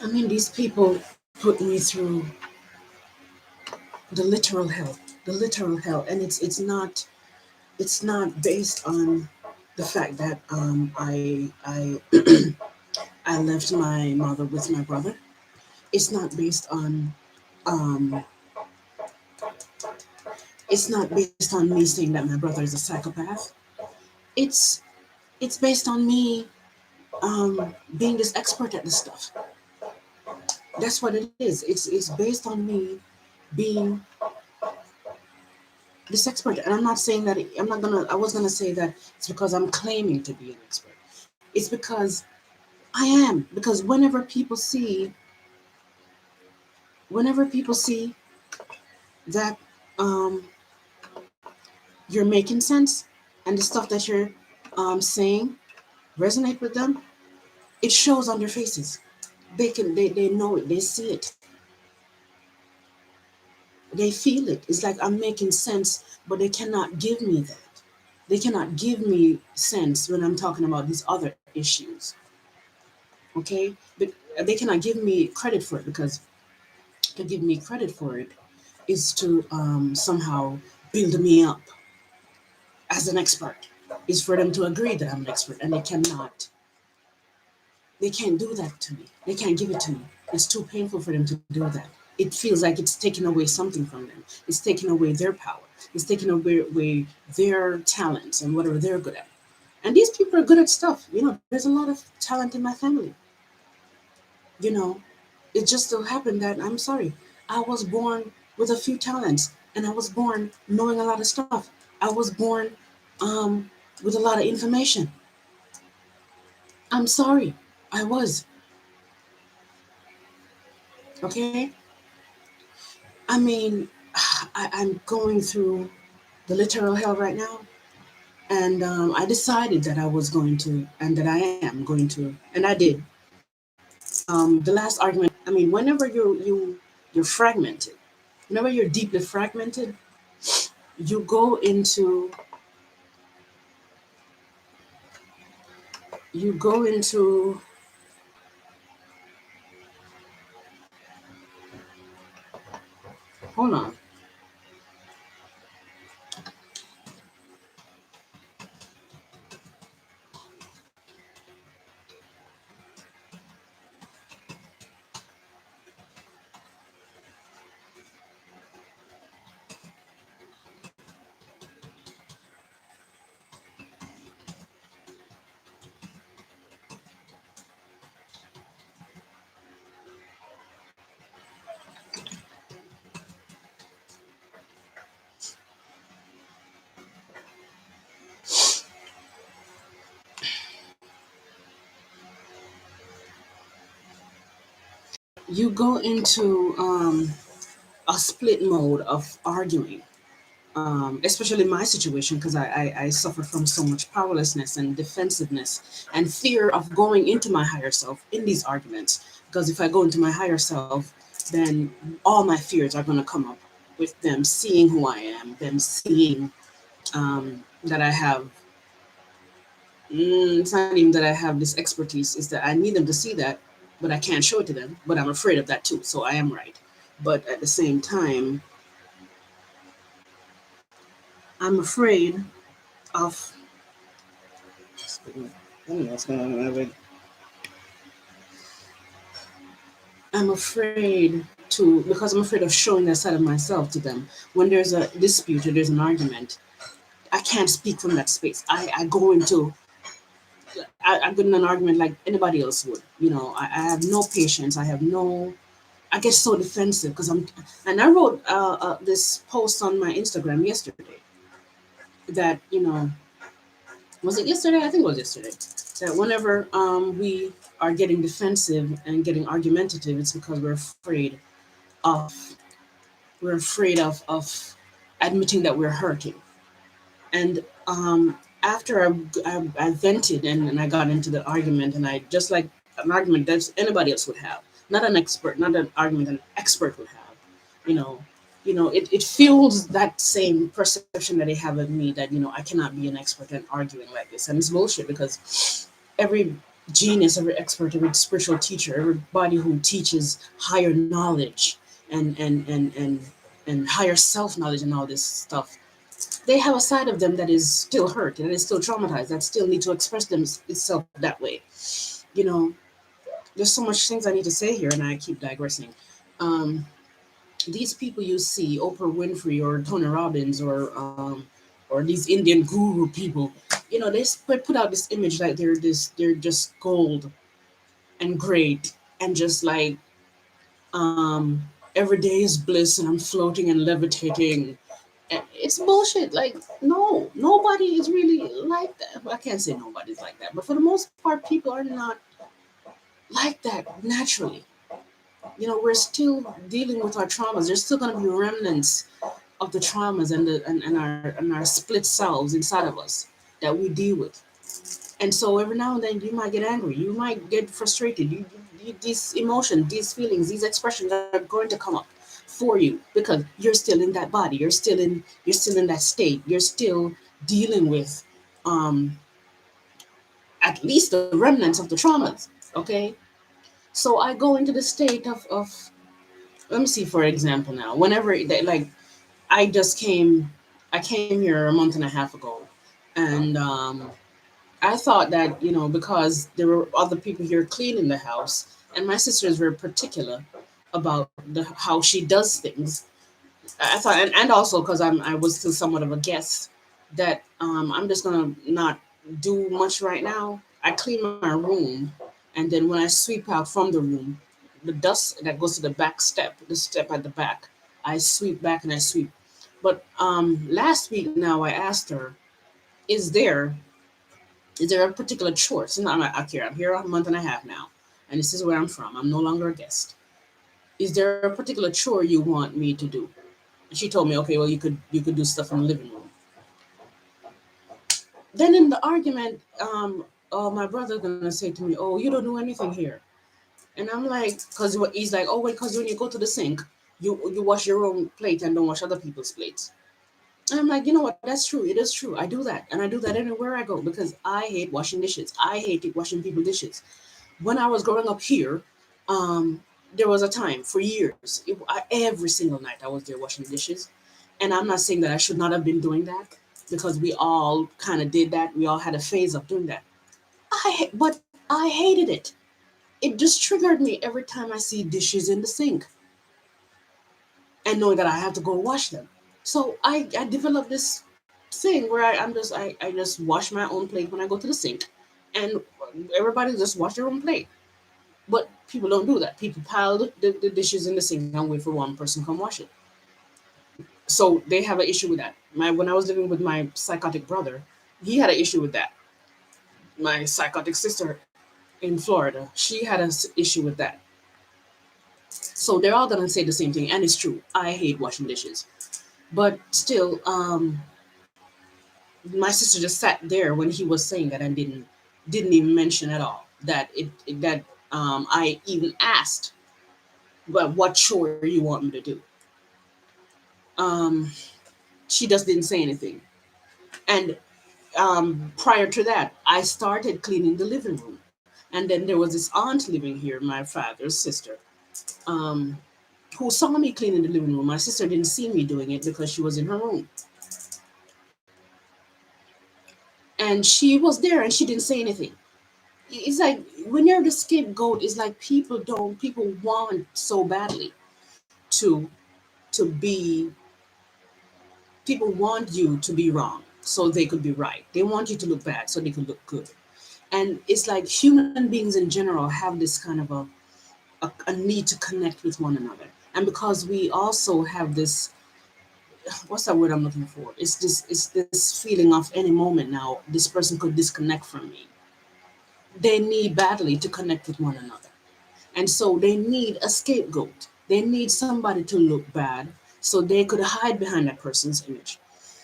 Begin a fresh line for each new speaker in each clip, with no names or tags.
I mean, these people put me through the literal hell, and it's not based on the fact that I left my mother with my brother. It's not based on um, it's not based on me saying that my brother is a psychopath. It's it's based on me being this expert at this stuff. That's what it is. It's based on me being this expert. And I'm not saying that I was gonna say that it's because I'm claiming to be an expert. It's because I am. Because whenever people see that um you're making sense and the stuff that you're saying resonate with them, it shows on their faces. They know it, they see it, they feel it. It's like I'm making sense, but they cannot give me that. They cannot give me sense when I'm talking about these other issues. Okay? But they cannot give me credit for it, because to give me credit for it is to somehow build me up as an expert, is for them to agree that I'm an expert, and they cannot. They can't do that to me. They can't give it to me. It's too painful for them to do that. It feels like it's taking away something from them. It's taking away their power. It's taking away their talents and whatever they're good at. And these people are good at stuff. There's a lot of talent in my family. You know, it just so happened that, I'm sorry, I was born with a few talents, and I was born knowing a lot of stuff. I was born um, with a lot of information. I'm sorry, I was. Okay? I mean, I'm going through the literal hell right now. And I decided that I was going to, and that I am going to, and I did. The last argument. I mean, whenever you're fragmented, whenever you're deeply fragmented, you go into you go into hold on. You go into a split mode of arguing. Especially in my situation, because I suffer from so much powerlessness and defensiveness and fear of going into my higher self in these arguments. Because if I go into my higher self, then all my fears are going to come up, with them seeing who I am, them seeing that I have. It's not even that I have this expertise; is that I need them to see that, but I can't show it to them. But I'm afraid of that too, so I am right. But at the same time, I'm afraid of. I don't know what's going on with. I'm afraid to, because I'm afraid of showing that side of myself to them. When there's a dispute or there's an argument, I can't speak from that space. I go into, I go in an argument like anybody else would. I have no patience. I get so defensive because and I wrote this post on my Instagram yesterday that, was it yesterday? I think it was yesterday. That whenever we are getting defensive and getting argumentative, it's because of we're afraid of admitting that we're hurting. And after I vented, and I got into the argument, and I just like an argument that anybody else would have, not an expert, not an argument an expert would have. You know, it fuels that same perception that they have of me, that I cannot be an expert at arguing like this, and it's bullshit, because every genius, every expert, every spiritual teacher, everybody who teaches higher knowledge and higher self knowledge and all this stuff, they have a side of them that is still hurt, that is still traumatized, that still need to express itself that way. You know, there's so much things I need to say here, and I keep digressing. Um, these people you see, Oprah Winfrey or Tony Robbins or these Indian guru people, you know, put out this image like they're just gold and great and just like every day is bliss and I'm floating and levitating. And it's bullshit. Like no, nobody is really like that. Well, I can't say nobody's like that, but for the most part, people are not like that naturally. You know, we're still dealing with our traumas. There's still going to be remnants of the traumas and our split selves inside of us that we deal with. And so every now and then you might get angry, you might get frustrated. These emotions, these feelings, these expressions are going to come up for you because you're still in that body. You're still in that state. You're still dealing with um, at least the remnants of the traumas. Okay, so I go into the state of let me see, for example, now whenever like I came here a month and a half ago, and I thought that, you know, because there were other people here cleaning the house, and my sister is very particular about how she does things. I thought, and also because I was still somewhat of a guest, that I'm just gonna not do much right now. I clean my room, and then when I sweep out from the room, the dust that goes to the back step, the step at the back, I sweep back and I sweep. But last week now, I asked her, "Is there is there a particular chore?" So now I'm here a month and a half now, and this is where I'm from. I'm no longer a guest. Is there a particular chore you want me to do? And she told me, okay, well, you could do stuff in the living room. Then in the argument, my brother's gonna say to me, "Oh, you don't do anything here," and I'm like, because he's like, "Oh, wait, because when you go to the sink, you wash your own plate and don't wash other people's plates." And I'm like, you know what? That's true. It is true. I do that, and I do that anywhere I go because I hate washing dishes. I hate washing people dishes. When I was growing up here, um, there was a time for years, every single night I was there washing dishes. And I'm not saying that I should not have been doing that because we all kind of did that. We all had a phase of doing that. But I hated it. It just triggered me every time I see dishes in the sink and knowing that I have to go wash them. So I developed this thing where I just wash my own plate when I go to the sink, and everybody just wash their own plate. But people don't do that. People pile the dishes in the sink and wait for one person to come wash it. So they have an issue with that. When I was living with my psychotic brother, he had an issue with that. My psychotic sister in Florida, she had an issue with that. So they're all gonna say the same thing, and it's true. I hate washing dishes, but still, my sister just sat there when he was saying that and didn't even mention at all that that I even asked, but what chore you want me to do. Um, she just didn't say anything. And prior to that, I started cleaning the living room. And then there was this aunt living here, my father's sister, um, who saw me cleaning the living room. My sister didn't see me doing it because she was in her room. And she was there and she didn't say anything. It's like when you're the scapegoat, it's like people want so badly to to be people want you to be wrong so they could be right. They want you to look bad so they could look good. And it's like human beings in general have this kind of a need to connect with one another. And because we also have this, what's that word I'm looking for? It's this feeling of any moment now this person could disconnect from me. They need badly to connect with one another. And so they need a scapegoat. They need somebody to look bad so they could hide behind that person's image.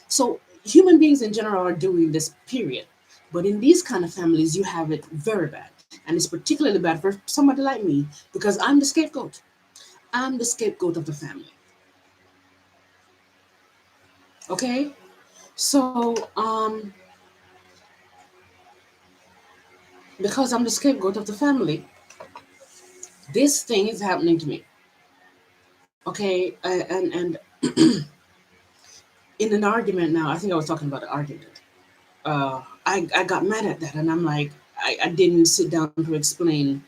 So human beings in general are doing this, period. But in these kind of families, you have it very bad. And it's particularly bad for somebody like me because I'm the scapegoat. I'm the scapegoat of the family. Okay? So because I'm the scapegoat of the family, this thing is happening to me. Okay, and in an argument now, I think I was talking about an argument. I got mad at that, and I'm like, I didn't sit down to explain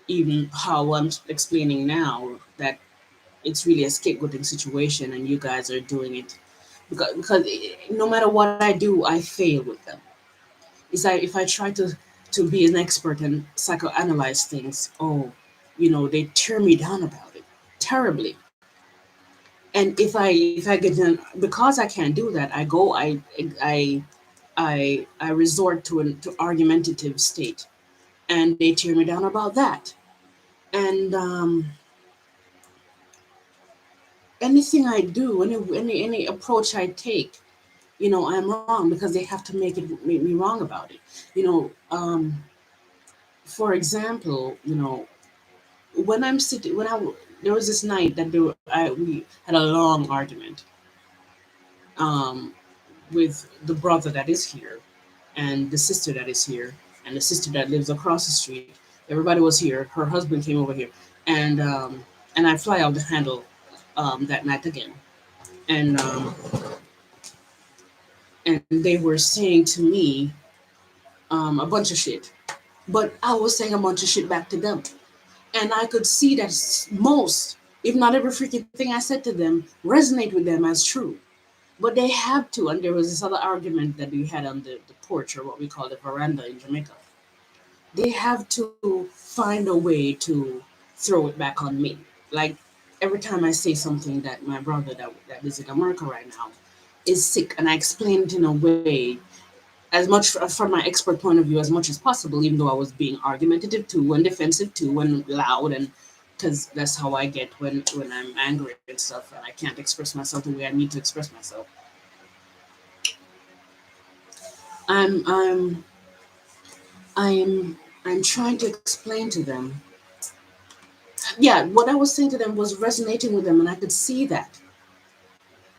even how I'm explaining now that it's really a scapegoating situation, and you guys are doing it because no matter what I do, I fail with them. It's like if I try to be an expert and psychoanalyze things, oh, they tear me down about it terribly. And if I get done, because I can't do that, I I resort to argumentative state, and they tear me down about that. And anything I do, any approach I take, I'm wrong because they have to make me wrong about it. You know, for example, when I'm sitting, there was this night that we had a long argument um, with the brother that is here and the sister that is here and the sister that lives across the street. Everybody was here. Her husband came over here, and I fly out the handle that night again. And and they were saying to me a bunch of shit, but I was saying a bunch of shit back to them, and I could see that most, if not every freaking thing I said to them, resonate with them as true. But they have to, and there was this other argument that we had on the porch, or what we call the veranda in Jamaica. They have to find a way to throw it back on me. Like every time I say something that my brother that is in America right now is sick, and I explain it in a way as much from my expert point of view as much as possible, even though I was being argumentative too and defensive too and loud, and because that's how I get when I'm angry and stuff and I can't express myself the way I need to express myself. I'm I'm I'm I'm trying to explain to them. Yeah, what I was saying to them was resonating with them, and I could see that,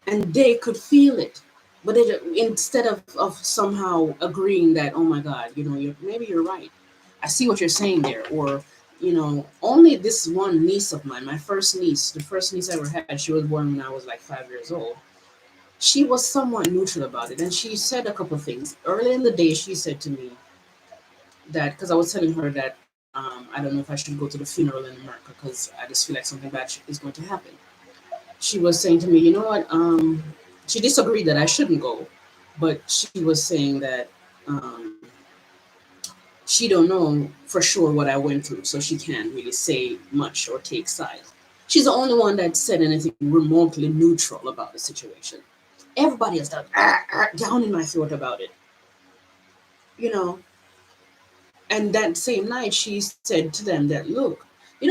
and they could feel it. But instead of somehow agreeing that, oh my God, maybe you're right. I see what you're saying there. Or, only this one niece of mine, my first niece, the first niece I ever had, she was born when I was like 5 years old. She was somewhat neutral about it. And she said a couple of things. Early in the day, she said to me that, because I was telling her that I don't know if I should go to the funeral in America because I just feel like something bad is going to happen. She was saying to me, you know what? She disagreed that I shouldn't go, but she was saying that she don't know for sure what I went through, so she can't really say much or take sides. She's the only one that said anything remotely neutral about the situation. Everybody else got down in my throat about it, you know. And that same night, she said to them that, look,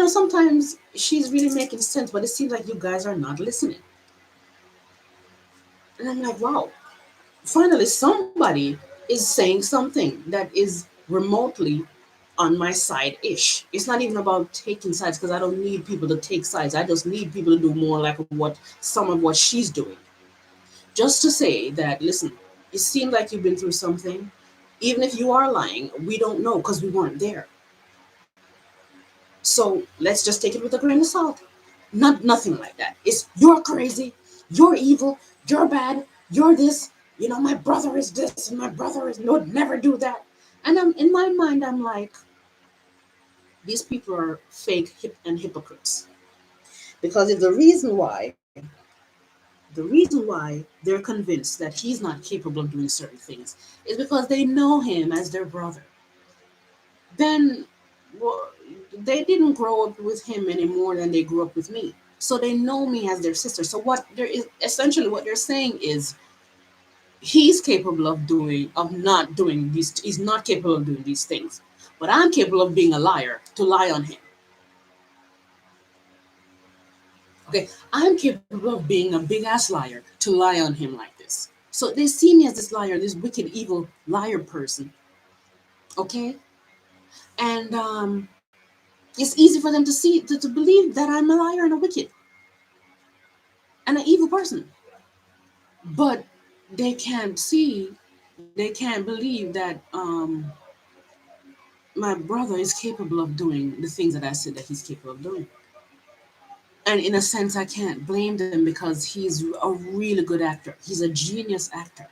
sometimes she's really making sense, but it seems like you guys are not listening. And I'm like, wow, finally somebody is saying something that is remotely on my side ish. It's not even about taking sides because I don't need people to take sides. I just need people to do more like some of what she's doing. Just to say that, listen, it seemed like you've been through something. Even if you are lying, we don't know because we weren't there. So let's just take it with a grain of salt. Nothing like that. It's you're crazy, you're evil, you're bad, you're this. My brother is this, and my brother is would never do that. And I'm in my mind, I'm like, these people are fake and hypocrites. Because if the reason why they're convinced that he's not capable of doing certain things is because they know him as their brother. Then well, they didn't grow up with him any more than they grew up with me. So they know me as their sister. So what they're saying is he's not doing these he's not capable of doing these things. But I'm capable of being a liar to lie on him. Okay. I'm capable of being a big ass liar to lie on him like this. So they see me as this liar, this wicked, evil liar person. Okay. And it's easy for them to see to believe that I'm a liar and a wicked and an evil person. But they can't believe that my brother is capable of doing the things that I said that he's capable of doing. And in a sense, I can't blame them because he's a really good actor. He's a genius actor.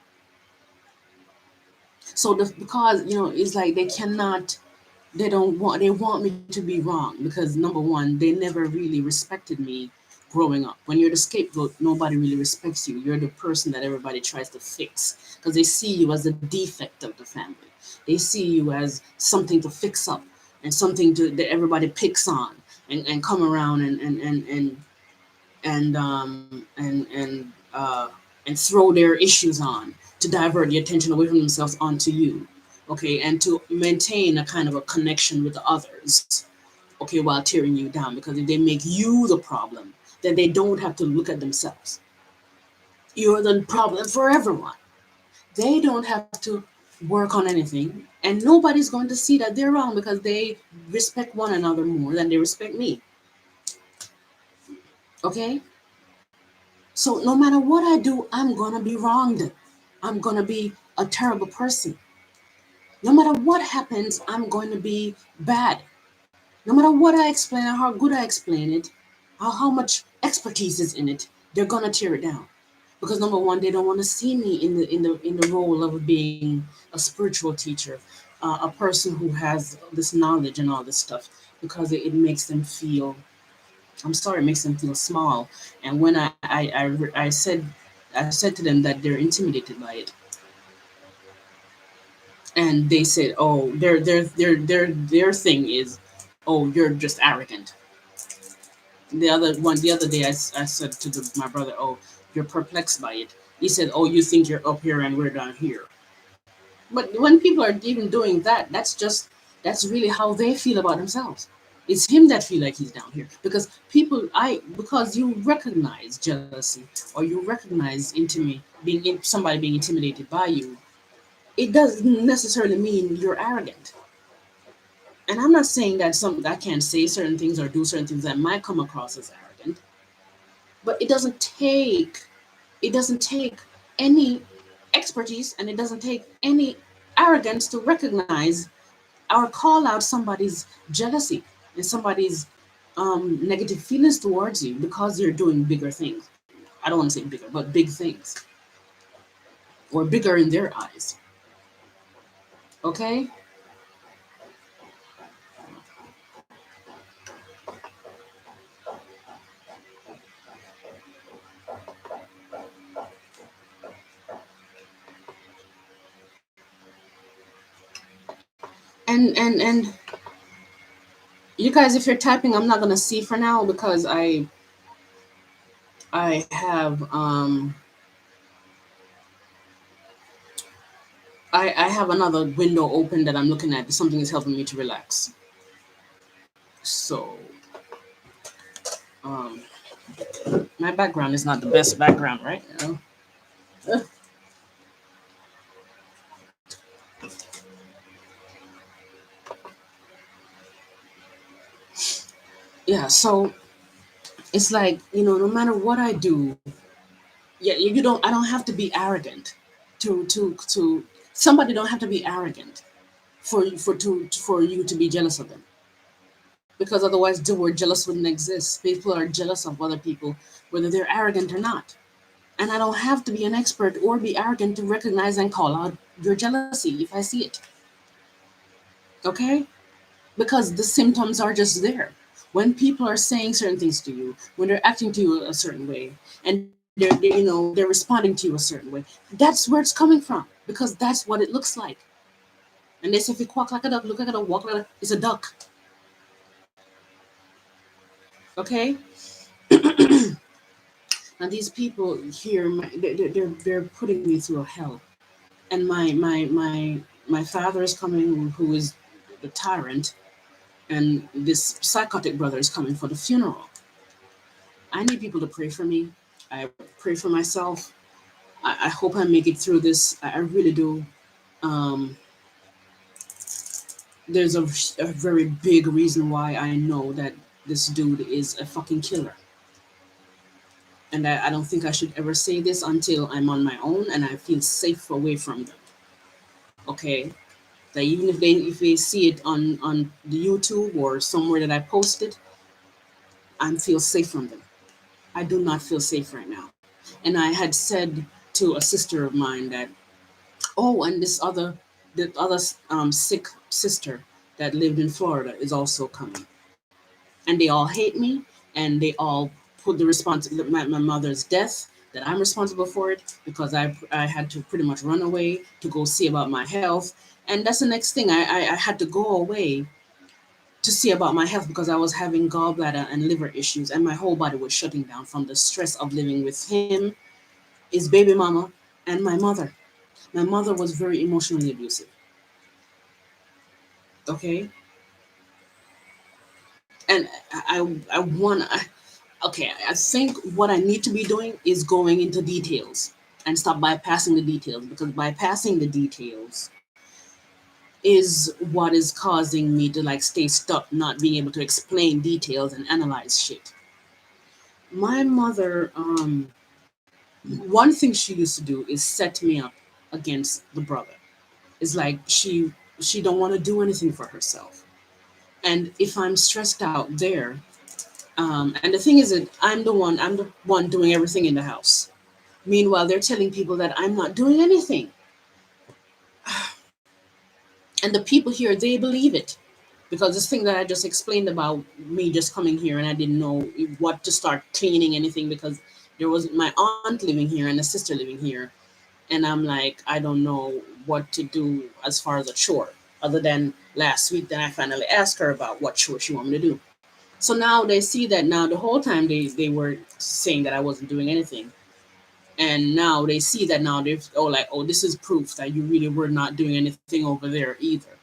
So because it's like they want me to be wrong because number one, they never really respected me growing up. When you're the scapegoat, nobody really respects you. You're the person that everybody tries to fix because they see you as a defect of the family. They see you as something to fix up and something that everybody picks on and come around and and throw their issues on to divert the attention away from themselves onto you, okay, and to maintain a kind of a connection with the others, okay, while tearing you down. Because if they make you the problem, then they don't have to look at themselves. You're the problem for everyone. They don't have to work on anything, and nobody's going to see that they're wrong because they respect one another more than they respect me. Okay. So no matter what I do, I'm gonna be wronged. I'm gonna be a terrible person. No matter what happens, I'm going to be bad. No matter what I explain or how good I explain it, how much expertise is in it, they're gonna tear it down. Because number one, they don't want to see me in the role of being a spiritual teacher, a person who has this knowledge and all this stuff, because it makes them feel. I'm sorry, it makes them feel small. And when I said to them that they're intimidated by it, and they said, "Oh, their thing is, oh, you're just arrogant." The other day, I said to my brother, "Oh, you're perplexed by it." He said, "Oh, you think you're up here and we're down here." But when people are even doing that, that's really how they feel about themselves. It's him that feel like he's down here because because you recognize jealousy or you recognize somebody being intimidated by you. It doesn't necessarily mean you're arrogant. And I'm not saying that I can't say certain things or do certain things that might come across as arrogant, but it doesn't take any expertise, and it doesn't take any arrogance to recognize or call out somebody's jealousy and somebody's negative feelings towards you because they're doing bigger things. I don't want to say bigger, but big things, or bigger in their eyes. Okay. And you guys, if you're typing, I'm not gonna see for now because I have another window open that I'm looking at. Something is helping me to relax. So um, my background is not the best background, right? Uh, yeah. So it's like no matter what I do, yeah, you don't. I don't have to be arrogant to somebody. Don't have to be arrogant for you to be jealous of them, because otherwise the word jealous wouldn't exist. People are jealous of other people, whether they're arrogant or not. And I don't have to be an expert or be arrogant to recognize and call out your jealousy if I see it. Okay? Because the symptoms are just there. When people are saying certain things to you, when they're acting to you a certain way, and they're responding to you a certain way, that's where it's coming from. Because that's what it looks like. And they say if you quack like a duck, look like a duck, walk like a duck, it's a duck. Okay? Now these people here, they're putting me through a hell. And my father is coming, who is the tyrant, and this psychotic brother is coming for the funeral. I need people to pray for me. I pray for myself. I hope I make it through this. I really do. Um, there's a very big reason why I know that this dude is a fucking killer. And I don't think I should ever say this until I'm on my own and I feel safe away from them. Okay? That even if they see it on the YouTube or somewhere that I posted, I feel safe from them. I do not feel safe right now. And I had said to a sister of mine that, oh, and the other sick sister that lived in Florida is also coming, and they all hate me, and they all put the my mother's death, that I'm responsible for it because I had to pretty much run away to go see about my health. And that's the next thing. I had to go away to see about my health because I was having gallbladder and liver issues, and my whole body was shutting down from the stress of living with him, his baby mama, and my mother. My mother was very emotionally abusive. Okay, and I want. Okay, I think what I need to be doing is going into details and stop bypassing the details, because bypassing the details is what is causing me to like stay stuck, not being able to explain details and analyze shit. My mother, one thing she used to do is set me up against the brother. It's like she don't want to do anything for herself, and if I'm stressed out there, and the thing is that I'm the one doing everything in the house. Meanwhile, they're telling people that I'm not doing anything. And the people here, they believe it. Because this thing that I just explained about me just coming here and I didn't know what to start cleaning anything, because there was my aunt living here and a sister living here. And I'm like, I don't know what to do as far as a chore, other than last week that I finally asked her about what chore she wanted me to do. So now they see that now the whole time they were saying that I wasn't doing anything. And now they see that now they're, oh, like, oh, this is proof that you really were not doing anything over there either.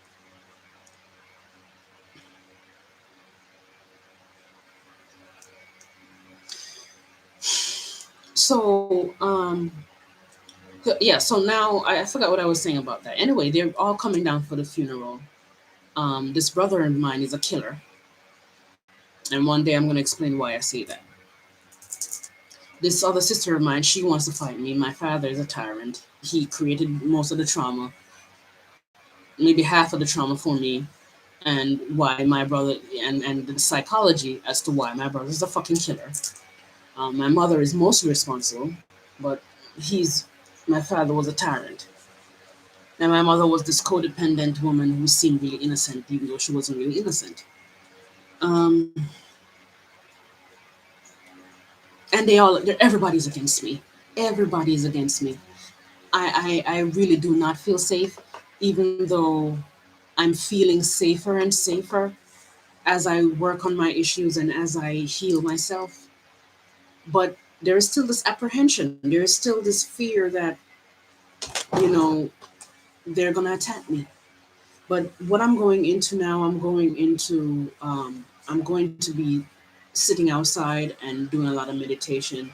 So yeah, so now I forgot what I was saying about that. Anyway, they're all coming down for the funeral. This brother of mine is a killer, and one day I'm going to explain why I say that. This other sister of mine, she wants to fight me. My father is a tyrant. He created most of the trauma, maybe half of the trauma for me, and why my brother, and the psychology as to why my brother is a fucking killer. My mother is mostly responsible, but he's my father was a tyrant, and my mother was this codependent woman who seemed really innocent, even though she wasn't really innocent. Um, and everybody's against me. Everybody is against me. I really do not feel safe, even though I'm feeling safer and safer as I work on my issues and as I heal myself. But there is still this apprehension. There is still this fear that, you know, they're going to attack me. But what I'm going into now, I'm going to be sitting outside and doing a lot of meditation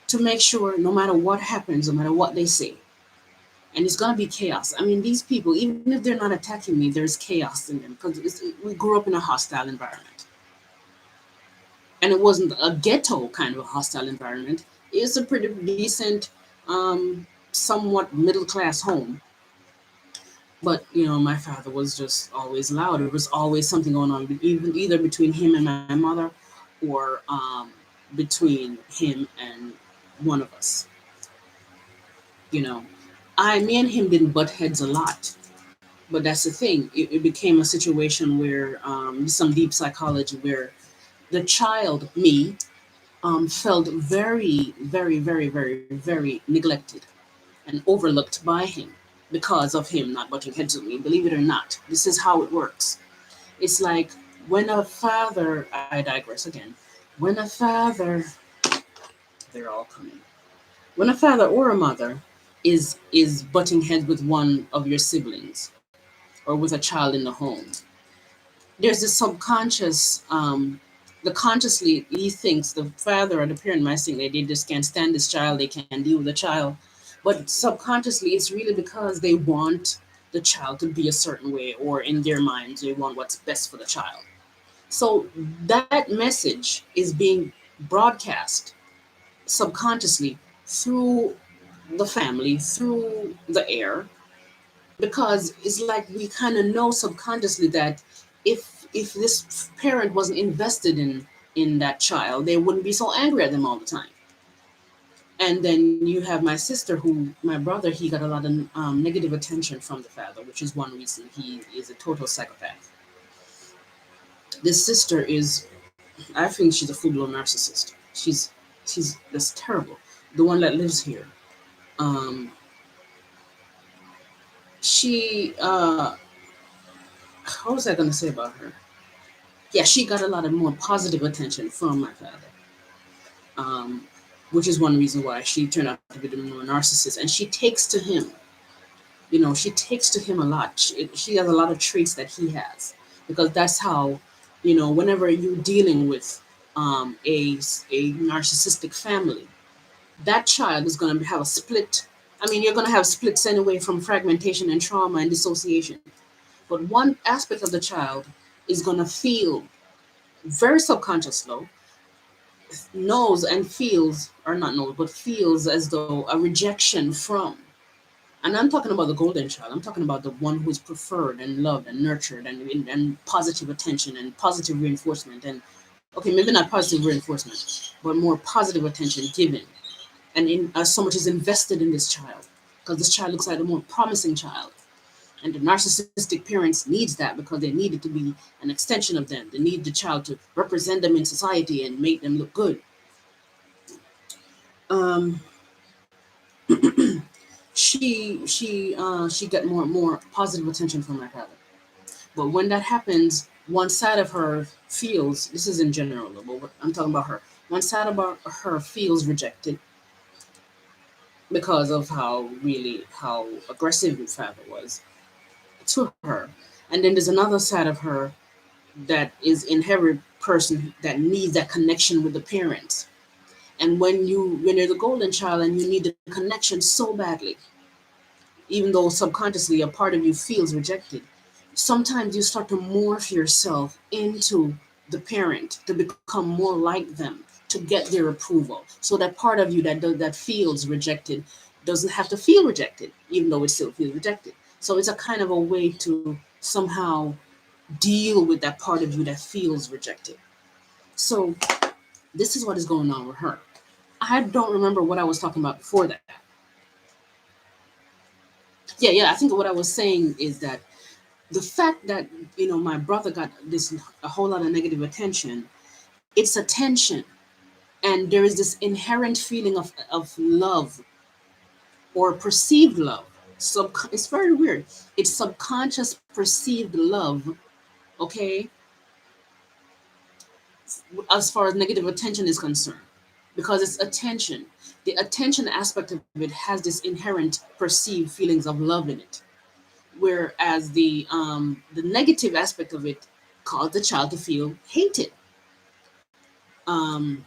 to make sure no matter what happens, no matter what they say, and it's gonna be chaos. I mean, these people, even if they're not attacking me, there's chaos in them because we grew up in a hostile environment, and it wasn't a ghetto kind of a hostile environment. It's a pretty decent, somewhat middle class home. But my father was just always loud. There was always something going on, even either between him and my mother, or between him and one of us. You know, me and him didn't butt heads a lot, but that's the thing. It became a situation where some deep psychology where the child, me, felt very, very, very, very, very neglected and overlooked by him because of him not butting heads with me. Believe it or not, this is how it works. It's like when a father, I digress again, when a father, they're all coming. When a father or a mother is butting heads with one of your siblings or with a child in the home, there's this subconscious, the consciously he thinks the father or the parent might think that they just can't stand this child, they can't deal with the child, but subconsciously it's really because they want the child to be a certain way, or in their minds they want what's best for the child. So that message is being broadcast subconsciously through the family, through the air, because it's like we kind of know subconsciously that if this parent wasn't invested in that child, they wouldn't be so angry at them all the time. And then you have my sister, who my brother, he got a lot of negative attention from the father, which is one reason he is a total psychopath. This sister is, I think she's a full-blown narcissist. She's that's terrible. The one that lives here. Um, she what was I gonna say about her? Yeah, she got a lot of more positive attention from my father, um, which is one reason why she turned out to be the more narcissist. And she takes to him. She takes to him a lot. She has a lot of traits that he has, because that's how, whenever you're dealing with a narcissistic family, that child is going to have a split. I mean, you're going to have splits anyway from fragmentation and trauma and dissociation. But one aspect of the child is going to feel very subconscious, though, knows and feels, or not knows, but feels as though a rejection from. And I'm talking about the golden child. I'm talking about the one who is preferred and loved and nurtured and positive attention and positive reinforcement. And okay, maybe not positive reinforcement, but more positive attention given. And so much is invested in this child, because this child looks like a more promising child. And the narcissistic parents needs that, because they need it to be an extension of them. They need the child to represent them in society and make them look good. Um, she got more positive attention from my father. But when that happens, one side of her feels, this is in general, but I'm talking about her. One side about her feels rejected because of how aggressive her father was to her. And then there's another side of her that is inherent person that needs that connection with the parents. And when you're the golden child and you need the connection so badly, even though subconsciously a part of you feels rejected, sometimes you start to morph yourself into the parent to become more like them, to get their approval. So that part of you that feels rejected doesn't have to feel rejected, even though it still feels rejected. So it's a kind of a way to somehow deal with that part of you that feels rejected. So this is what is going on with her. I don't remember what I was talking about before that. Yeah, I think what I was saying is that the fact that my brother got this a whole lot of negative attention, it's attention, and there is this inherent feeling of love, or perceived love. It's very weird. It's subconscious perceived love. Okay, as far as negative attention is concerned, because it's attention. The attention aspect of it has this inherent perceived feelings of love in it, whereas the negative aspect of it caused the child to feel hated. Um,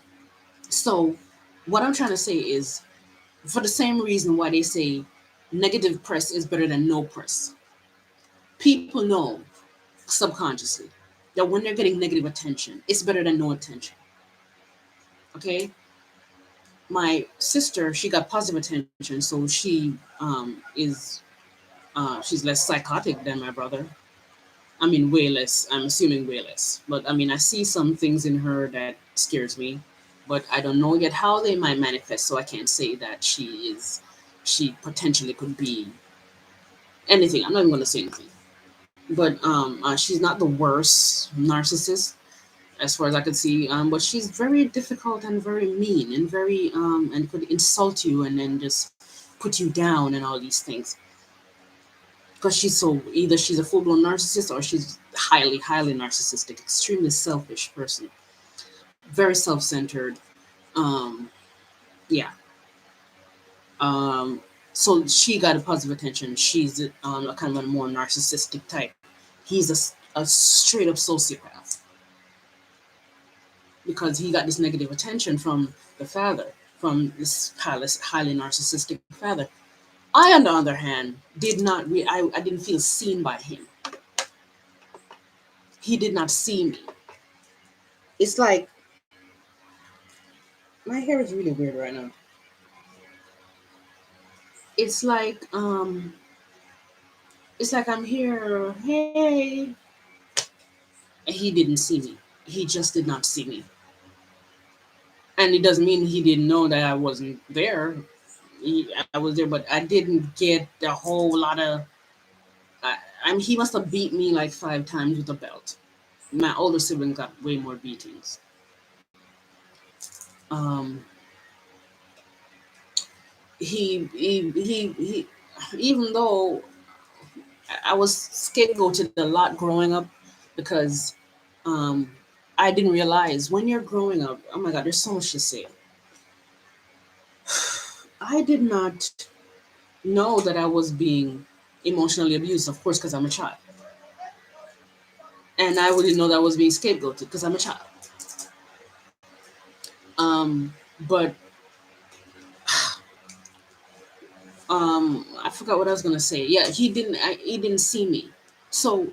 so what I'm trying to say is, for the same reason why they say negative press is better than no press, people know subconsciously that when they're getting negative attention, it's better than no attention. Okay, my sister, she got positive attention, so she is she's less psychotic than my brother. I mean, way less. I'm assuming way less. But I mean, I see some things in her that scares me, but I don't know yet how they might manifest. So I can't say that she potentially could be anything. I'm not even going to say anything. But she's not the worst narcissist as far as I could see. But she's very difficult and very mean and very and could insult you and then just put you down and all these things, because she's so, either she's a full-blown narcissist or she's highly narcissistic, extremely selfish person, very self-centered. um yeah. um so she got a positive attention. She's a kind of a more narcissistic type. He's a straight up sociopath, because he got this negative attention from the father, from this highly narcissistic father. I, on the other hand, did not I didn't feel seen by him. He did not see me. It's like, my hair is really weird right now. It's like It's like I'm here, hey, and he didn't see me. He just did not see me. And it doesn't mean he didn't know that I wasn't there. I was there, but I didn't get a whole lot of. I mean, he must have beat me like 5 times with a belt. My older sibling got way more beatings. Um, he even though I was scapegoated a lot growing up because um, I didn't realize when you're growing up, oh my God, there's so much to say. I did not know that I was being emotionally abused, of course, because I'm a child. And I wouldn't know that I was being scapegoated because I'm a child. But I forgot what I was gonna say. Yeah, he didn't see me. So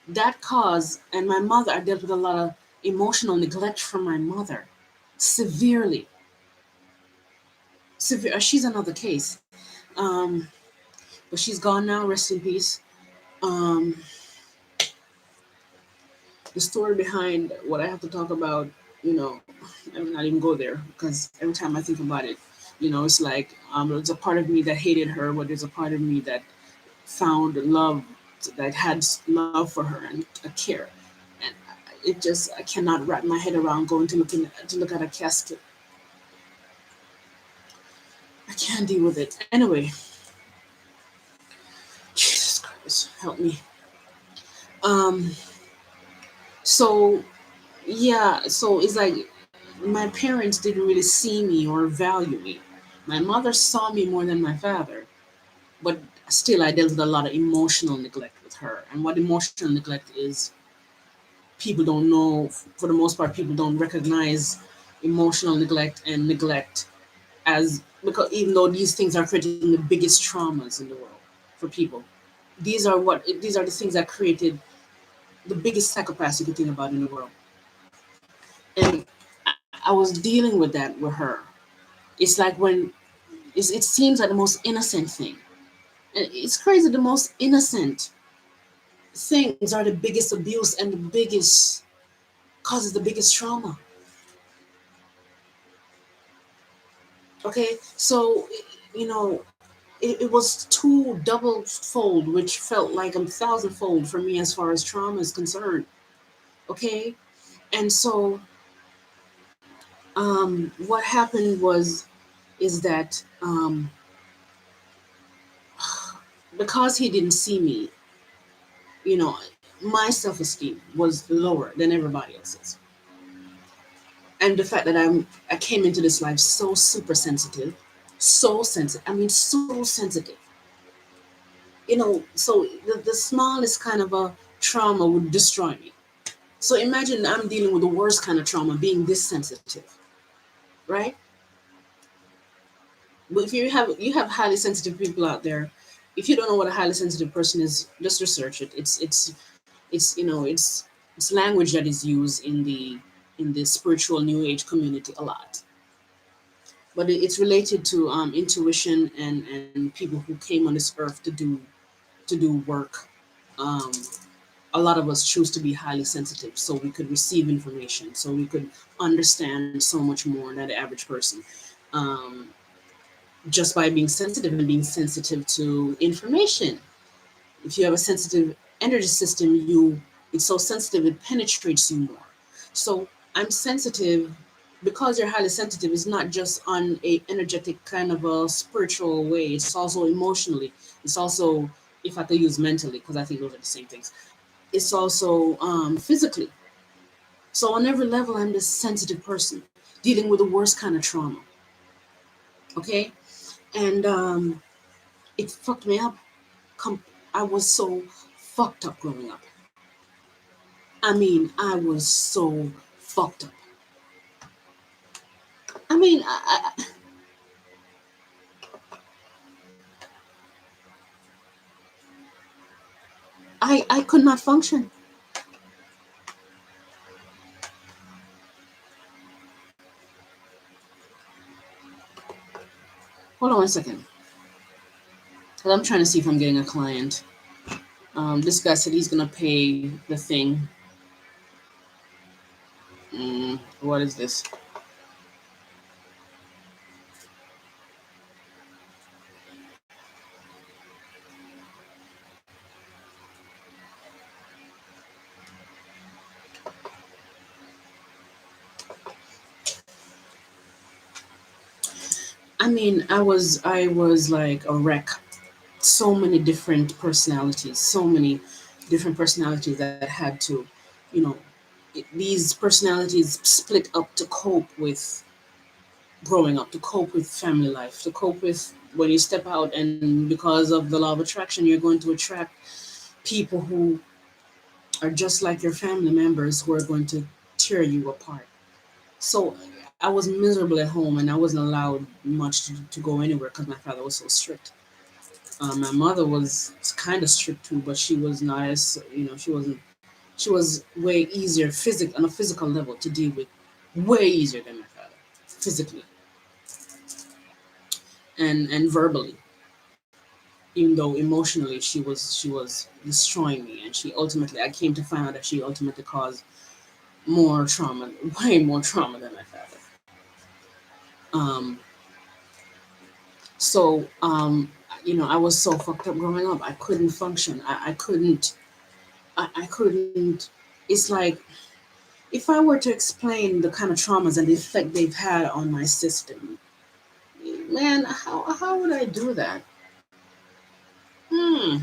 that caused, and my mother, I dealt with a lot of emotional neglect from my mother, severely. Severe. She's another case, um, but she's gone now. Rest in peace. Um, the story behind what I have to talk about, you know, I will not even go there because every time I think about it, it's like there's a part of me that hated her, but there's a part of me that found love, that had love for her and a care, and it just I cannot wrap my head around going to look at a casket. I can't deal with it. Anyway, Jesus Christ, help me. Um, so yeah, so it's like my parents didn't really see me or value me. My mother saw me more than my father, but still I dealt with a lot of emotional neglect with her. And what emotional neglect is, people don't know. For the most part, people don't recognize emotional neglect and neglect as, because even though these things are creating the biggest traumas in the world for people, these are the things that created the biggest psychopaths you could think about in the world. And I was dealing with that with her. It's like when it seems like the most innocent thing. And it's crazy. The most innocent things are the biggest abuse and the biggest causes the biggest trauma. Okay, so you know, it was two double fold, which felt like a thousandfold for me as far as trauma is concerned. Okay, and so what happened was is that because he didn't see me, you know, my self esteem was lower than everybody else's. And the fact that I came into this life so super sensitive, so sensitive. I mean, so sensitive. So the smallest kind of a trauma would destroy me. So imagine I'm dealing with the worst kind of trauma, being this sensitive, right? But if you have highly sensitive people out there, if you don't know what a highly sensitive person is, just research it. It's language that is used in the spiritual new age community a lot, but it's related to intuition and people who came on this earth to do work. Um, a lot of us choose to be highly sensitive so we could receive information, so we could understand so much more than the average person. Um, just by being sensitive and being sensitive to information. If you have a sensitive energy system, it's so sensitive it penetrates you more. So I'm sensitive because you're highly sensitive. It's not just on a energetic kind of a spiritual way. It's also emotionally. It's also, if I could use mentally, because I think those are the same things. It's also physically. So on every level, I'm this sensitive person dealing with the worst kind of trauma. Okay, and it fucked me up. I was so fucked up growing up. I mean, I was so fucked up. I mean, I could not function. Hold on 1 second. 'Cause I'm trying to see if I'm getting a client. This guy said he's gonna pay the thing. What is this? I was like a wreck. So many different personalities, so many different personalities that had to, you know, these personalities split up to cope with growing up, to cope with family life, to cope with when you step out, and because of the law of attraction, you're going to attract people who are just like your family members who are going to tear you apart. So I was miserable at home and I wasn't allowed much to go anywhere because my father was so strict. My mother was kind of strict too, but she was not as, she wasn't, she was way easier on a physical level to deal with, way easier than my father, physically and verbally. Even though emotionally she was destroying me, and she ultimately, I came to find out that she ultimately caused more trauma, way more trauma than my father. Um, so I was so fucked up growing up. I couldn't function. I couldn't. I couldn't. It's like if I were to explain the kind of traumas and the effect they've had on my system, man, how would I do that? Hmm.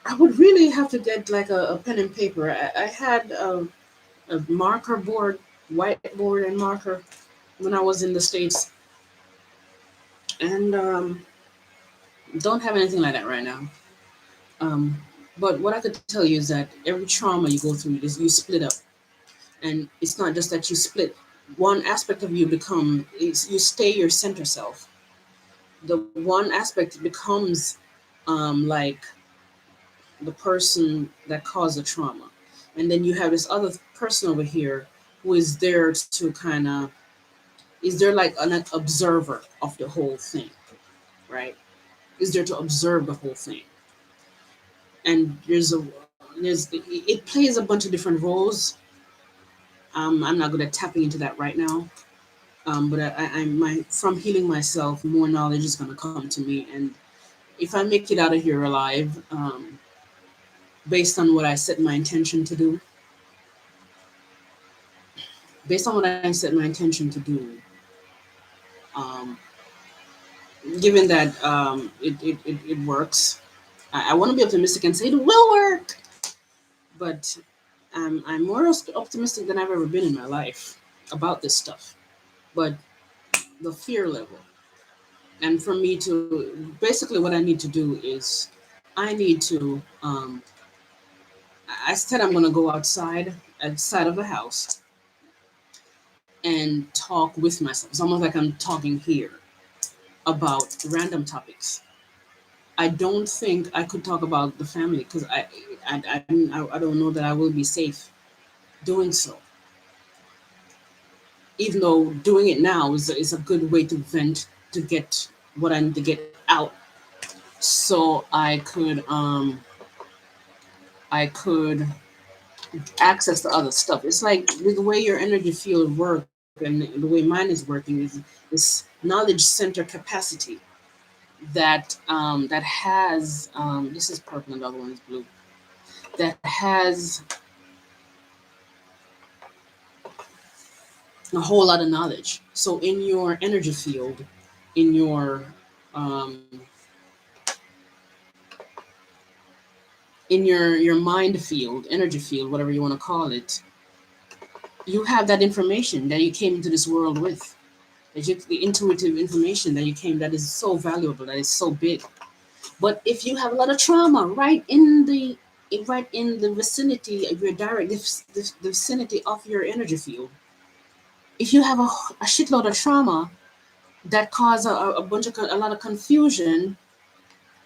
I would really have to get like a pen and paper. I had a marker board, whiteboard and marker when I was in the States, and don't have anything like that right now. Um, but what I could tell you is that every trauma you go through, you split up, and it's not just that you split. One aspect of you is you stay your center self. The one aspect becomes like the person that caused the trauma, and then you have this other person over here who is there to kind of, is there like an observer of the whole thing, right? Is there to observe the whole thing, and it plays a bunch of different roles. I'm not good at tapping into that right now. But I'm from healing myself, more knowledge is going to come to me, and if I make it out of here alive, based on what I set my intention to do, based on what I set my intention to do, um, given that it works, I want to be optimistic and say it will work, but I'm more optimistic than I've ever been in my life about this stuff. But the fear level, and for me to, basically what I need to do is I need to, I said I'm going to go outside of the house and talk with myself. It's almost like I'm talking here about random topics. I don't think I could talk about the family because I don't know that I will be safe doing so. Even though doing it now is a good way to vent, to get what I need to get out, so I could access the other stuff. It's like the way your energy field work and the way mine is working is this knowledge center capacity that has, this is purple and the other one is blue, that has a whole lot of knowledge. So in your energy field, in um, your mind field, energy field, whatever you want to call it, you have that information that you came into this world with. The intuitive information that you came, that is so valuable, that is so big. But if you have a lot of trauma right in the vicinity of your direct, the vicinity of your energy field, if you have a shitload of trauma that cause a lot of confusion,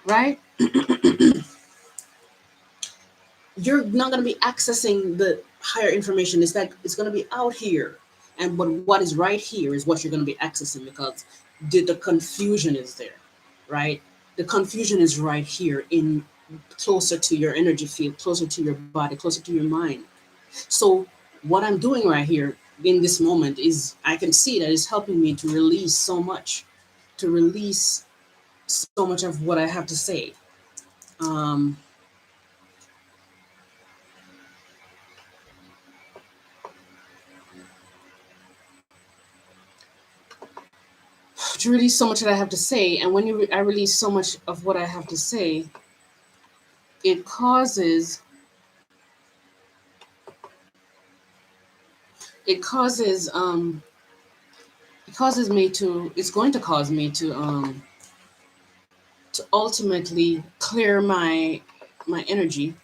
right? You're not going to be accessing the higher information. It's like it's going to be out here, and but what is right here is what you're going to be accessing, because the confusion is there, right? The confusion is right here closer to your energy field, closer to your body, closer to your mind. So what I'm doing right here in this moment is I can see that it's helping me to release so much, to release so much of what I have to say. Um, to release so much that I have to say, and when I release so much of what I have to say, it causes it causes it causes me to it's going to cause me to ultimately clear my energy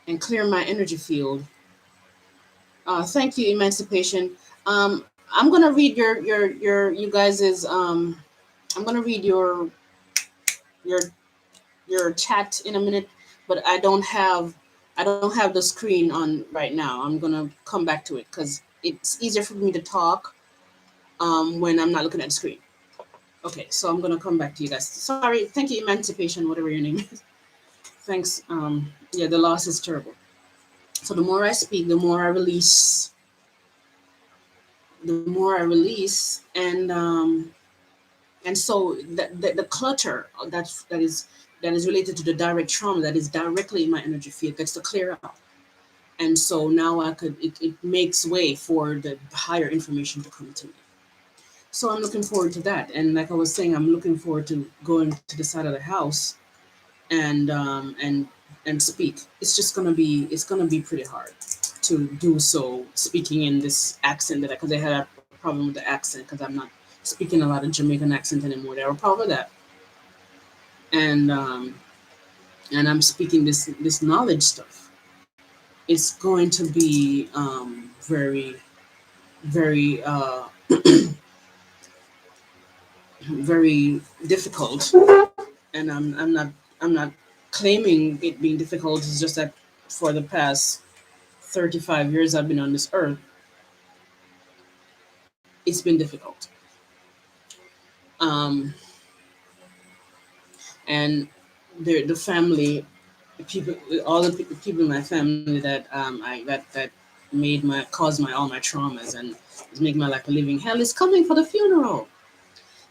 and clear my energy field. Thank you, Emancipation. I'm gonna read your you guys's I'm gonna read your your chat in a minute, but I don't have the screen on right now. I'm gonna come back to it because it's easier for me to talk when I'm not looking at the screen. Okay, so I'm gonna come back to you guys. Sorry, thank you, Emancipation, whatever your name is. Thanks. Yeah, the loss is terrible. So the more I speak, the more I release, and so the clutter that is related to the direct trauma that is directly in my energy field gets to clear out. And so now it makes way for the higher information to come to me. So I'm looking forward to that. And like I was saying, I'm looking forward to going to the side of the house and speak. It's gonna be pretty hard to do so, speaking in this accent that because I had a problem with the accent because I'm not speaking a lot of Jamaican accent anymore. There are a problem with that. And I'm speaking this knowledge stuff. It's going to be very very very difficult, and I'm not claiming it being difficult. It's just that for the past 35 years I've been on this earth, it's been difficult. Um, and the family, people, all the people in my family that that made my caused my all my traumas and is making my life a living hell is coming for the funeral.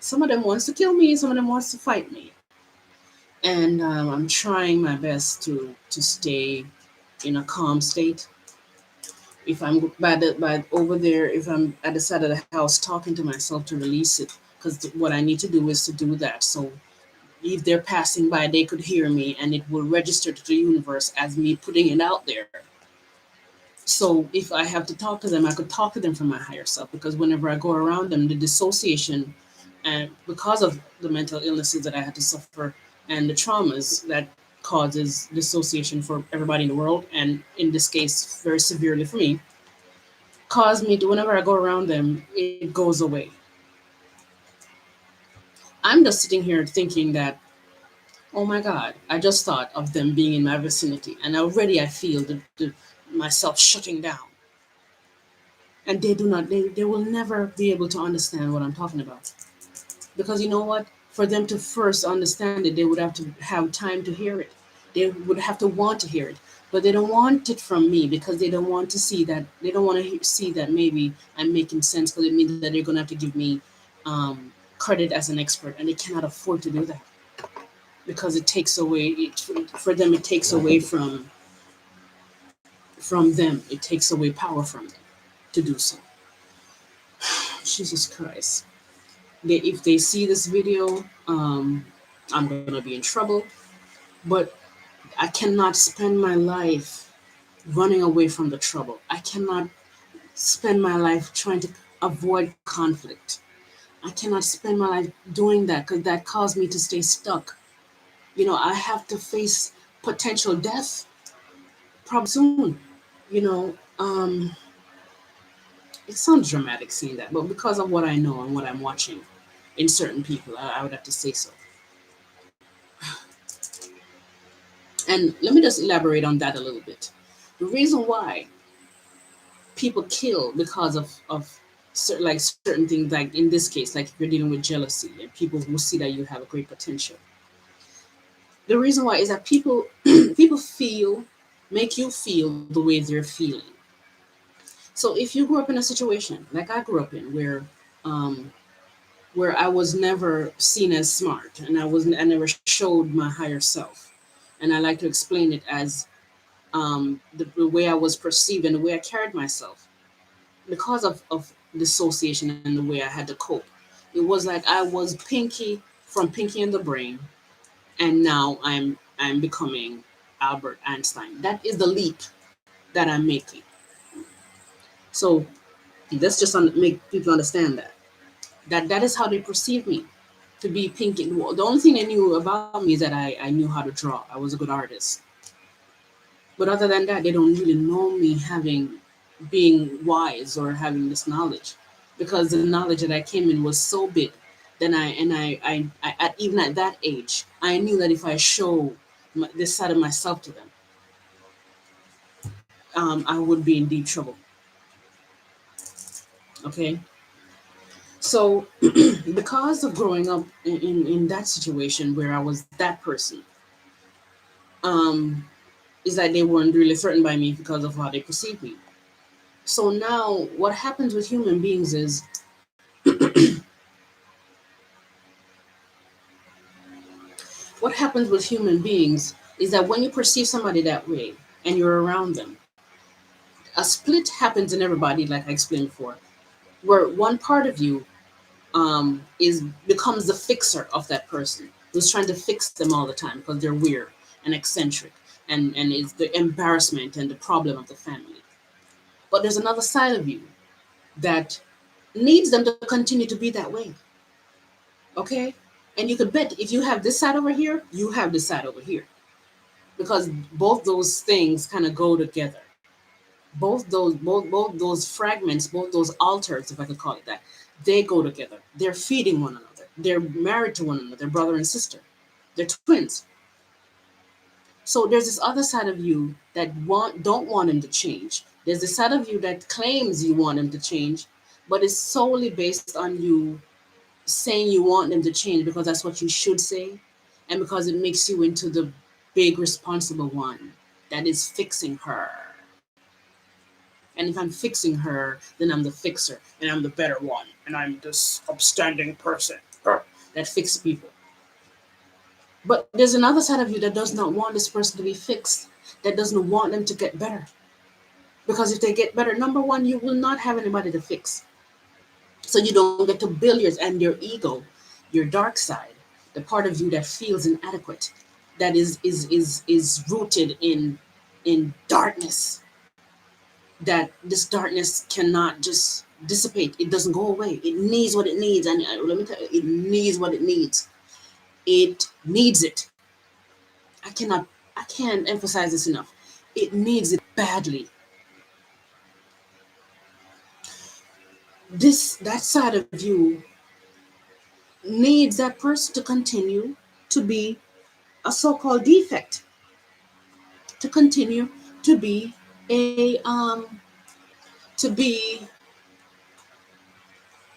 Some of them wants to kill me, some of them wants to fight me, and I'm trying my best to stay in a calm state. If I'm by over there, if I'm at the side of the house talking to myself to release it, because what I need to do is to do that. So if they're passing by, they could hear me, and it will register to the universe as me putting it out there. So if I have to talk to them, I could talk to them from my higher self, because whenever I go around them, the dissociation, and because of the mental illnesses that I had to suffer and the traumas that causes dissociation for everybody in the world, and in this case very severely for me, cause me to, whenever I go around them, it goes away. I'm just sitting here thinking that, oh my God, I just thought of them being in my vicinity, and already I feel myself shutting down. And they do not, they will never be able to understand what I'm talking about. Because you know what? For them to first understand it, they would have to have time to hear it. They would have to want to hear it. But they don't want it from me because they don't want to see that. They don't want to see that maybe I'm making sense, because it means that they're going to have to give me credit as an expert, and they cannot afford to do that because it takes away for them. It takes away from them. It takes away power from them to do so. Jesus Christ. If they see this video, I'm gonna be in trouble. But I cannot spend my life running away from the trouble. I cannot spend my life trying to avoid conflict. I cannot spend my life doing that, because that caused me to stay stuck. You know, I have to face potential death probably soon. You know, it sounds dramatic saying that, but because of what I know and what I'm watching in certain people, I would have to say so. And let me just elaborate on that a little bit. The reason why people kill because of like certain things, like in this case, like if you're dealing with jealousy and people who see that you have a great potential, The reason why is that people people feel make you feel the way they're feeling. So if you grew up in a situation like I grew up in um, where I was never seen as smart and I never showed my higher self, and I like to explain it as the way I was perceived and the way I carried myself because of dissociation and the way I had to cope. It was like I was Pinky from Pinky and the Brain, and now I'm becoming Albert Einstein. That is the leap that I'm making. So let's just make people understand that is how they perceive me, to be Pinky. Well, the only thing they knew about me is that I knew how to draw. I was a good artist. But other than that, they don't really know me having being wise or having this knowledge, because the knowledge that I came in was so big. Then I at, even at that age, I knew that if I show this side of myself to them, I would be in deep trouble. Okay, so because of growing up in that situation where I was that person, um, is that they weren't really threatened by me because of how they perceive me. So now, what happens with human beings is what happens with human beings is that when you perceive somebody that way and you're around them, a split happens in everybody, like I explained before, where one part of you is becomes the fixer of that person who's trying to fix them all the time because they're weird and eccentric, and it's the embarrassment and the problem of the family. But there's another side of you that needs them to continue to be that way. Okay? And you could bet if you have this side over here, you have this side over here, because both those things kind of go together. Both those fragments, both those altars, if I could call it that, they go together. They're feeding one another. They're married to one another, brother and sister. They're twins. So there's this other side of you that don't want him to change. There's this side of you that claims you want him to change, but it's solely based on you saying you want them to change because that's what you should say, and because it makes you into the big responsible one that is fixing her. And if I'm fixing her, then I'm the fixer, and I'm the better one, and I'm this upstanding person that fixes people. But there's another side of you that does not want this person to be fixed, that doesn't want them to get better. Because if they get better, number one, you will not have anybody to fix. So you don't get to build yours, and your ego, your dark side, the part of you that feels inadequate, that is rooted in darkness, that this darkness cannot just dissipate. It doesn't go away. It needs what it needs. And let me tell you, it needs what it needs. It needs it. I cannot, I can't emphasize this enough. It needs it badly. That side of you needs that person to continue to be a so-called defect, to continue to be a to be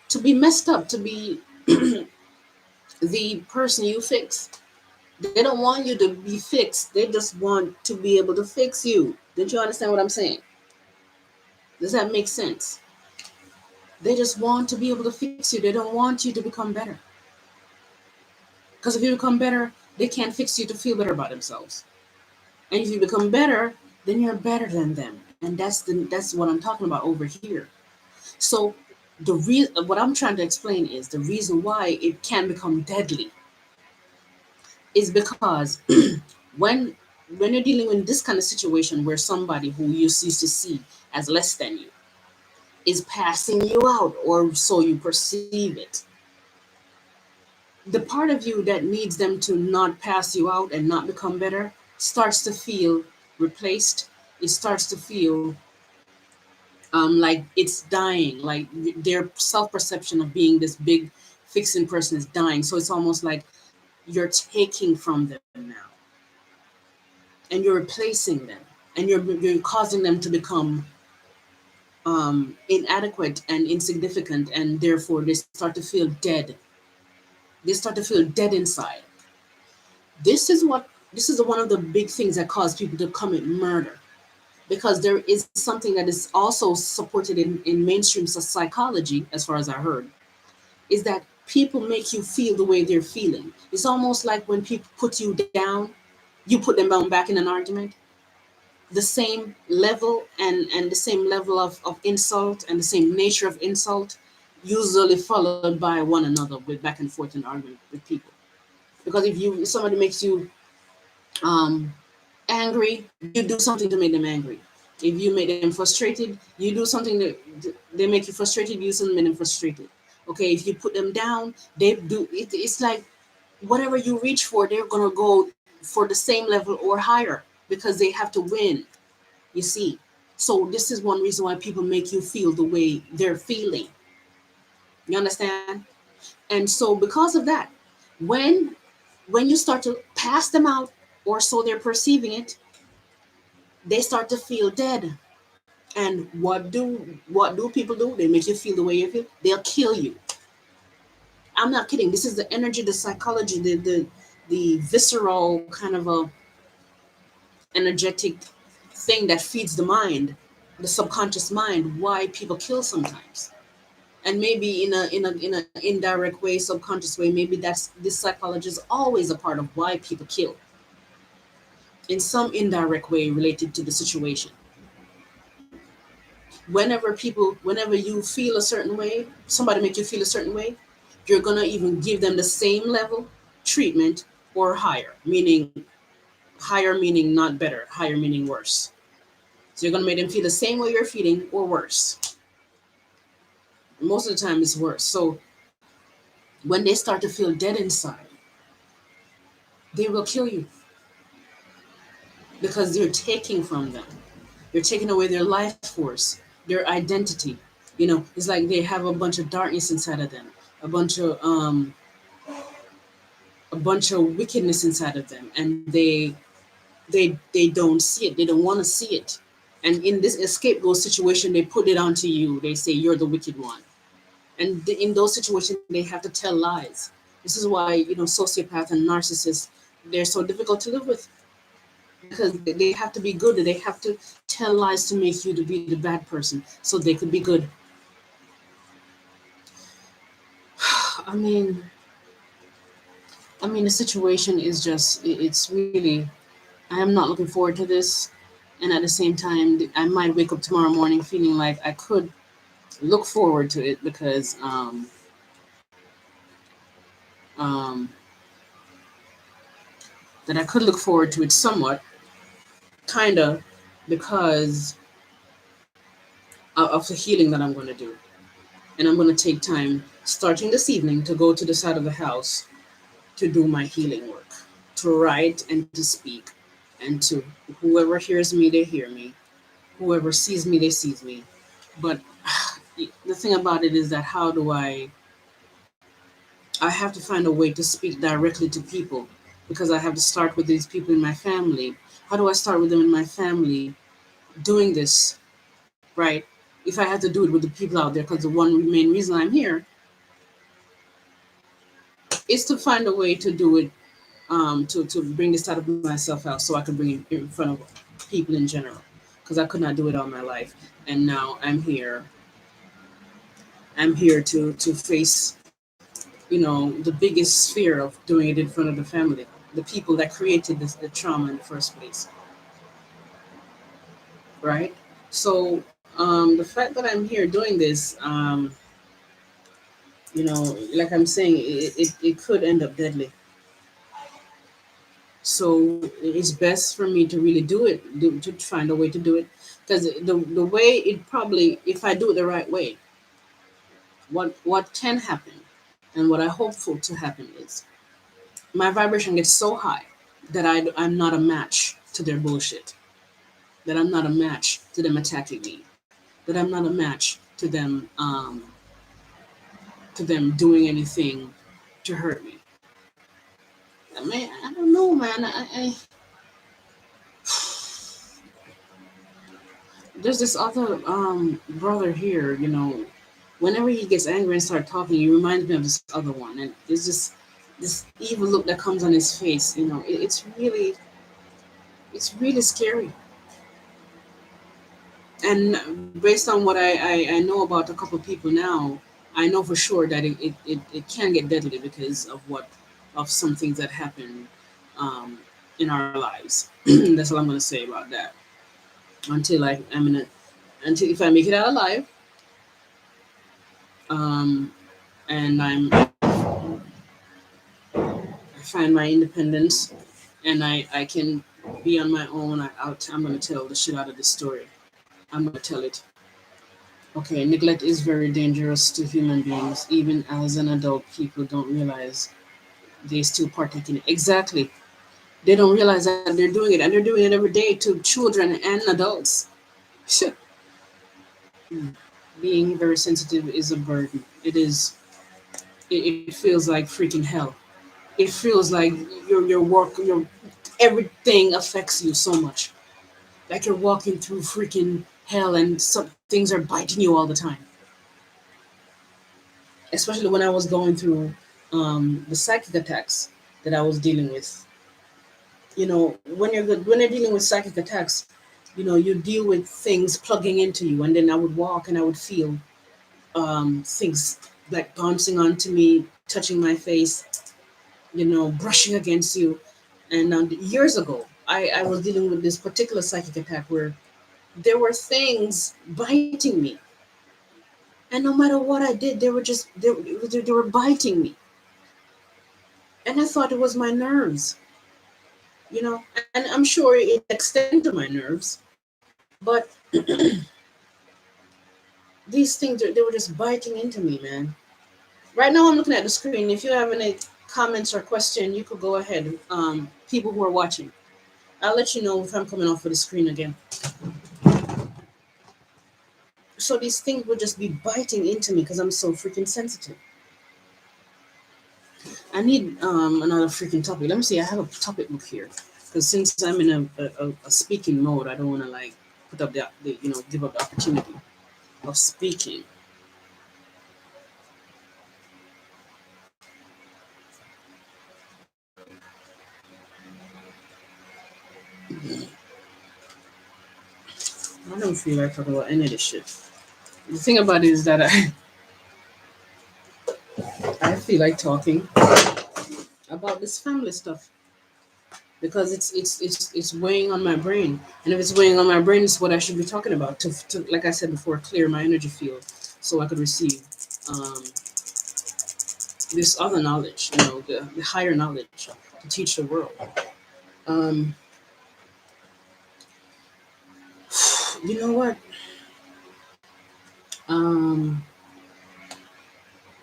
to be messed up, to be the person you fix. They don't want you to be fixed. They just want to be able to fix you. Did you understand what I'm saying? Does that make sense? They just want to be able to fix you. They don't want you to become better. Because if you become better, they can't fix you to feel better about themselves. And if you become better, then you're better than them. And that's what I'm talking about over here. So what I'm trying to explain is the reason why it can become deadly is because when when you're dealing with this kind of situation where somebody who you used to see as less than you is passing you out, or so you perceive it, the part of you that needs them to not pass you out and not become better starts to feel replaced. It starts to feel like it's dying, like their self-perception of being this big fixing person is dying. So it's almost like you're taking from them now, and you're replacing them, and you're causing them to become inadequate and insignificant, and therefore they start to feel dead. They start to feel dead inside. This is what This is one of the big things that cause people to commit murder, because there is something that is also supported in mainstream psychology, as far as I heard, is that people make you feel the way they're feeling. It's almost like when people put you down, you put them down back in an argument. The same level and the same level of insult and the same nature of insult usually followed by one another with back and forth in argument with people. Because if somebody makes you um, angry, you do something to make them angry. If you make them frustrated, you do something that they make you frustrated, you do something to make them frustrated. Okay, if you put them down, they do it. It's like whatever you reach for, they're gonna go for the same level or higher because they have to win. You see, so this is one reason why people make you feel the way they're feeling. You understand? And so because of that, when when you start to pass them out, or so they're perceiving it, they start to feel dead. And what do people do? They make you feel the way you feel. They'll kill you. I'm not kidding. This is the energy, the psychology, the visceral kind of a energetic thing that feeds the mind, the subconscious mind. Why people kill sometimes, and maybe in a indirect way, subconscious way. Maybe that's this psychology is always a part of why people kill in some indirect way related to the situation. Whenever you feel a certain way, somebody make you feel a certain way, you're gonna even give them the same level treatment or higher, meaning higher meaning not better, higher meaning worse. So you're gonna make them feel the same way you're feeling or worse. Most of the time it's worse. So when they start to feel dead inside, they will kill you because you're taking from them. You're taking away their life force, their identity. It's like they have a bunch of darkness inside of them, a bunch of wickedness inside of them, and they don't see it. They don't want to see it. And in this scapegoat situation, they put it onto you. They say you're the wicked one. And in those situations, they have to tell lies. This is why sociopath and narcissists, they're so difficult to live with, because they have to be good. They have to tell lies to make you to be the bad person so they could be good. I mean, the situation is just, it's really, I am not looking forward to this. And at the same time, I might wake up tomorrow morning feeling like I could look forward to it, because um, that I could look forward to it somewhat, kind of, because of the healing that I'm going to do. And I'm going to take time starting this evening to go to the side of the house to do my healing work, to write and to speak, and to whoever hears me, they hear me. Whoever sees me, they sees me. But the thing about it is that how do I have to find a way to speak directly to people, because I have to start with these people in my family. How do I start with them in my family doing this, right? If I had to do it with the people out there, because the one main reason I'm here is to find a way to do it, to bring this out of myself out so I could bring it in front of people in general, because I could not do it all my life. And now I'm here to face, the biggest fear of doing it in front of the family, the people that created the trauma in the first place, right? So the fact that I'm here doing this, like I'm saying, it could end up deadly. So it's best for me to really to find a way to do it, because the way it probably, if I do it the right way, what can happen, and what I hope for to happen is my vibration gets so high that I'm not a match to their bullshit, that I'm not a match to them attacking me, that I'm not a match to them doing anything to hurt me. I mean, I don't know, man. There's this other brother here. Whenever he gets angry and start talking, he reminds me of this other one, and it's just this evil look that comes on his face. It's really scary. And based on what I know about a couple of people now, I know for sure that it can get deadly because of some things that happen um, in our lives. That's all I'm going to say about that. Until until if I make it out alive, um, and I find my independence, and I can be on my own. I'm going to tell the shit out of this story. I'm going to tell it. Okay, neglect is very dangerous to human beings. Even as an adult, people don't realize they still partake in it. Exactly. They don't realize that they're doing it, and they're doing it every day to children and adults. Being very sensitive is a burden. It is. It feels like freaking hell. It feels like your work, your everything affects you so much. Like you're walking through freaking hell, and some things are biting you all the time. Especially when I was going through the psychic attacks that I was dealing with. When you're dealing with psychic attacks, you deal with things plugging into you, and then I would walk and I would feel things like bouncing onto me, touching my face, brushing against you. And years ago, I was dealing with this particular psychic attack where there were things biting me, and no matter what I did, they were biting me, and I thought it was my nerves, and I'm sure it extended to my nerves, but these things they were just biting into me, man. Right now, I'm looking at the screen. If you have any comments or question, you could go ahead. People who are watching, I'll let you know if I'm coming off of the screen again. So these things would just be biting into me because I'm so freaking sensitive. I need another freaking topic. Let me see. I have a topic book here because since I'm in a speaking mode, I don't want to like put up the give up the opportunity of speaking. I don't feel like talking about any of this shit. The thing about it is that I feel like talking about this family stuff because it's weighing on my brain, and if it's weighing on my brain, it's what I should be talking about to like I said before, clear my energy field so I could receive um, this other knowledge, the higher knowledge to teach the world. Um, you know what? Um,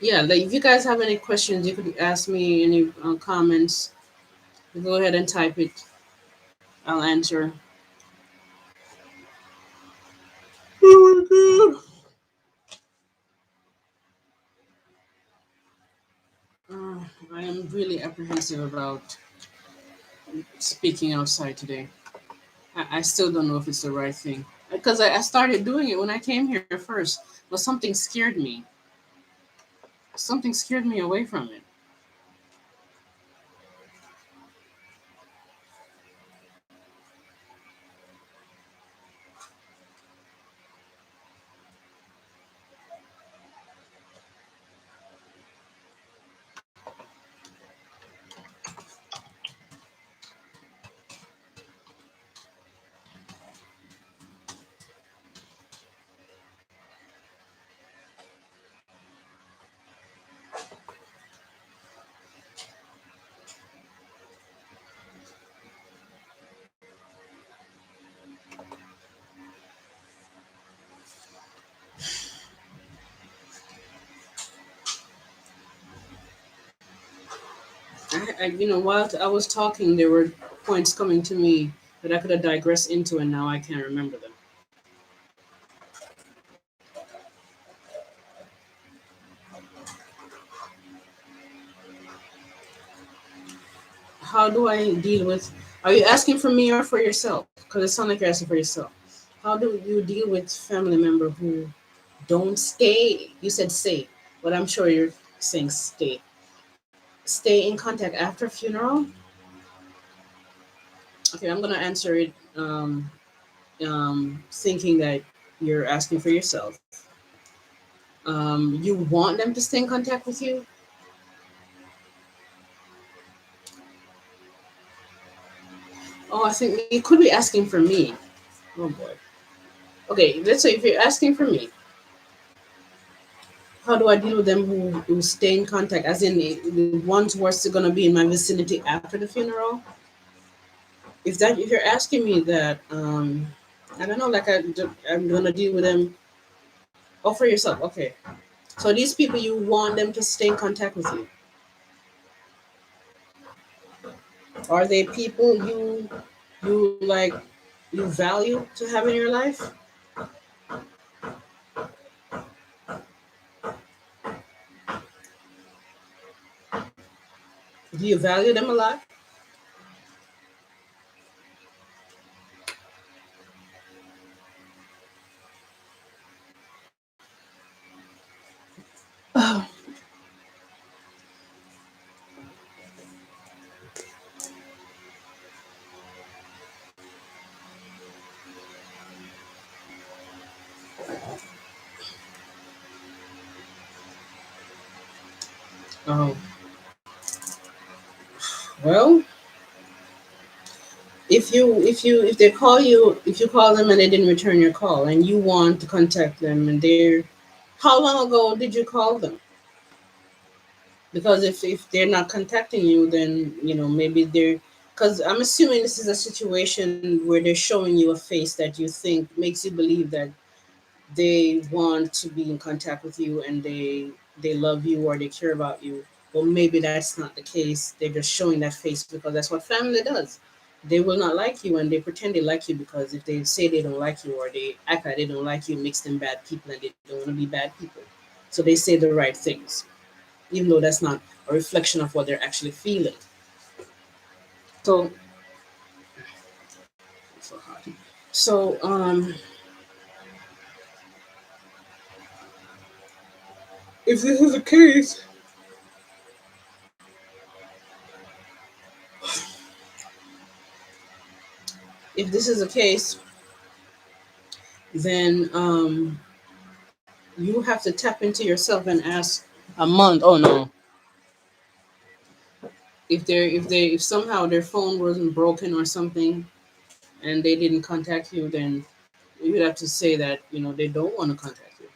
yeah, like if you guys have any questions, you could ask me any comments. Go ahead and type it. I'll answer. Oh my god. I am really apprehensive about speaking outside today. I still don't know if it's the right thing because I started doing it when I came here first, but something scared me. Something scared me away from it. While I was talking, there were points coming to me that I could have digressed into, and now I can't remember them. How do I deal with? Are you asking for me or for yourself? Because it sounds like you're asking for yourself. How do you deal with family member who don't stay? You said stay, but I'm sure you're saying stay. stay in contact after funeral. Okay, I'm gonna answer it thinking that you're asking for yourself. You want them to stay in contact with you. Oh, I think you could be asking for me. Oh boy. Okay, let's say if you're asking for me, how do I deal with them who stay in contact, as in the ones who are still gonna be in my vicinity after the funeral? If you're asking me that, I don't know, like I'm gonna deal with them. Oh, for yourself, okay. So these people, you want them to stay in contact with you. Are they people you like, you value to have in your life? Do you value them a lot? Oh, well, if they call you, if you call them and they didn't return your call and you want to contact them and they're, how long ago did you call them? Because if they're not contacting you, then maybe they're, because I'm assuming this is a situation where they're showing you a face that you think makes you believe that they want to be in contact with you and they love you or they care about you. Well, maybe that's not the case. They're just showing that face because that's what family does. They will not like you and they pretend they like you, because if they say they don't like you or they act like they don't like you, it makes them bad people and they don't want to be bad people. So they say the right things, even though that's not a reflection of what they're actually feeling. So, so hard. So, if this is the case, if this is the case, then you have to tap into yourself and ask a month. Oh no, if somehow their phone wasn't broken or something and they didn't contact you, then you would have to say that they don't want to contact you.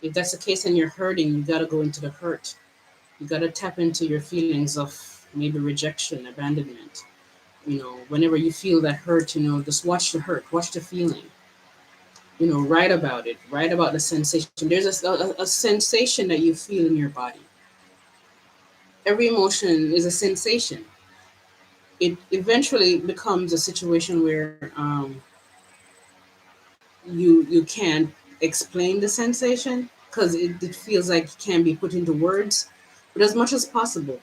If that's the case and you're hurting, you got to go into the hurt. You got to tap into your feelings of maybe rejection, abandonment. Whenever you feel that hurt, just watch the hurt, watch the feeling. Write about it, write about the sensation. There's a sensation that you feel in your body. Every emotion is a sensation. It eventually becomes a situation where you can't explain the sensation because it feels like it can be put into words. But as much as possible,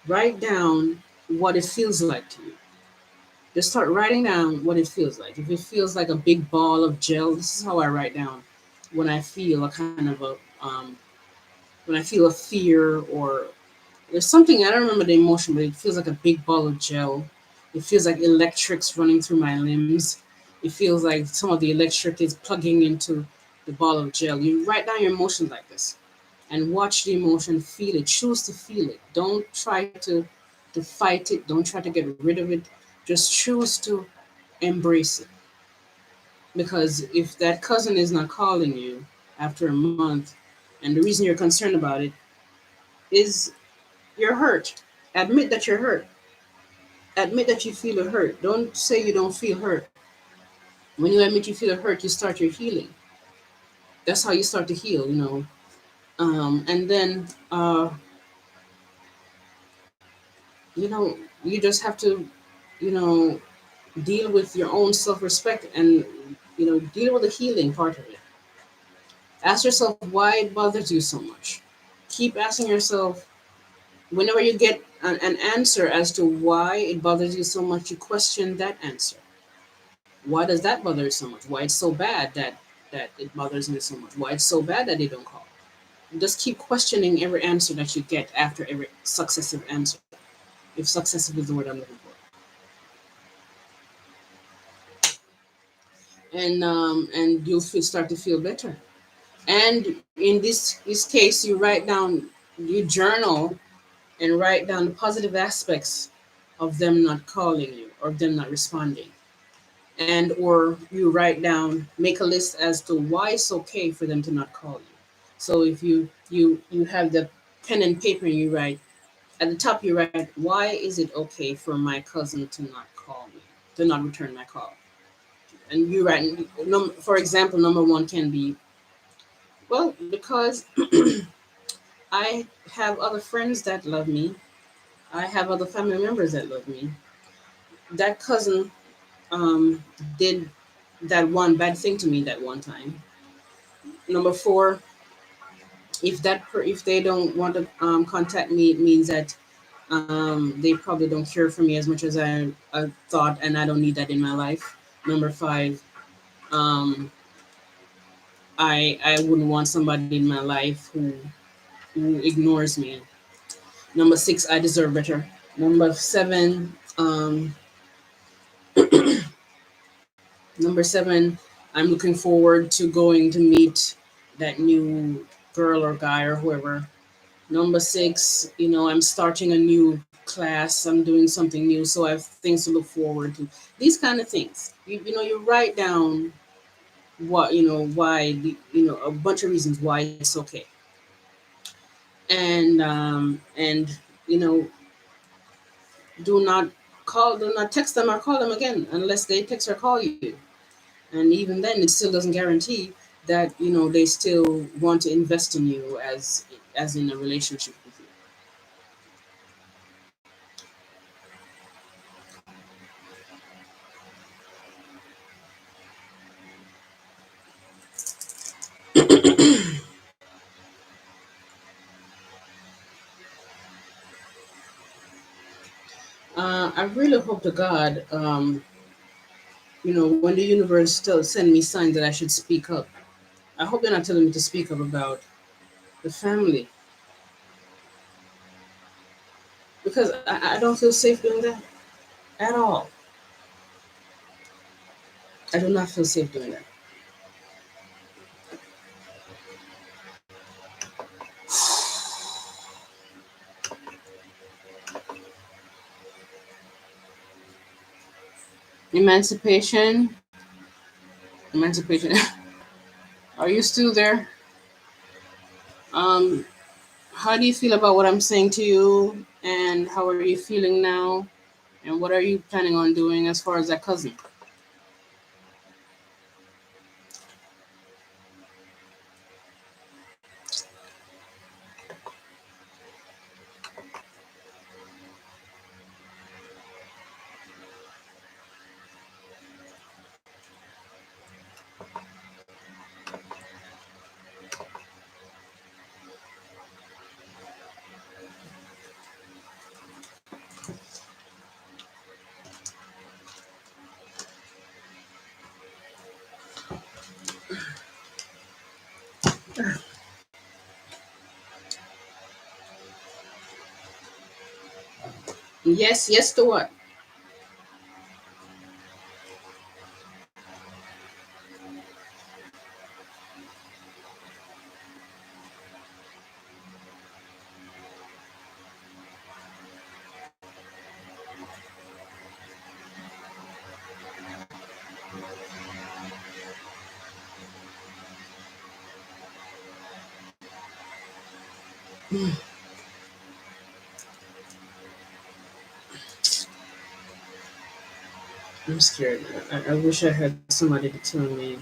write down what it feels like to you. Just start writing down what it feels like. If it feels like a big ball of gel, this is how I write down when I feel a kind of when I feel a fear, or there's something, I don't remember the emotion, but it feels like a big ball of gel. It feels like electrics running through my limbs. It feels like some of the electric is plugging into the ball of gel. You write down your emotions like this and watch the emotion, feel it, choose to feel it. Don't try to fight it, don't try to get rid of it. Just choose to embrace it. Because if that cousin is not calling you after a month, and the reason you're concerned about it is you're hurt. Admit that you're hurt. Admit that you feel a hurt. Don't say you don't feel hurt. When you admit you feel a hurt, you start your healing. That's how you start to heal. And then, you know, you just have to, you know, deal with your own self-respect and, deal with the healing part of it. Ask yourself why it bothers you so much. Keep asking yourself, whenever you get an answer as to why it bothers you so much, you question that answer. Why does that bother you so much? Why it's so bad that it bothers me so much? Why it's so bad that they don't call? just keep questioning every answer that you get after every successive answer. If successive is the word I'm looking for. And you'll start to feel better. And in this case, you write down, you journal and write down the positive aspects of them not calling you or them not responding. And or you write down, make a list as to why it's okay for them to not call you. So if you have the pen and paper and you write at the top, you write, why is it okay for my cousin to not call me, to not return my call? And you write, for example, number one can be, well, because I have other friends that love me. I have other family members that love me. That cousin did that one bad thing to me that one time. Number four, if they don't want to contact me, it means that they probably don't care for me as much as I thought, and I don't need that in my life. Number five, um, I wouldn't want somebody in my life who ignores me. Number six, I deserve better. Number seven, I'm looking forward to going to meet that new girl or guy or whoever. Number six, I'm starting a new class. I'm doing something new, so I have things to look forward to. These kind of things. You write down what why a bunch of reasons why it's okay, and you know do not text them or call them again unless they text or call you. And even then, it still doesn't guarantee that they still want to invest in you as in a relationship with you. I really hope to God, when the universe still send me signs that I should speak up. I hope they're not telling me to speak up about the family, because I don't feel safe doing that at all. I do not feel safe doing that. Emancipation, emancipation. Are you still there? Um, how do you feel about what I'm saying to you? And how are you feeling now? And what are you planning on doing as far as that cousin? Yes, yes to what? I'm scared. I wish I had somebody to tell me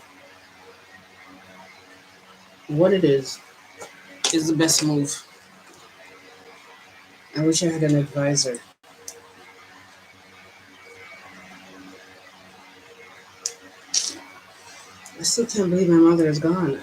what it is the best move. I wish I had an advisor. I still can't believe my mother is gone.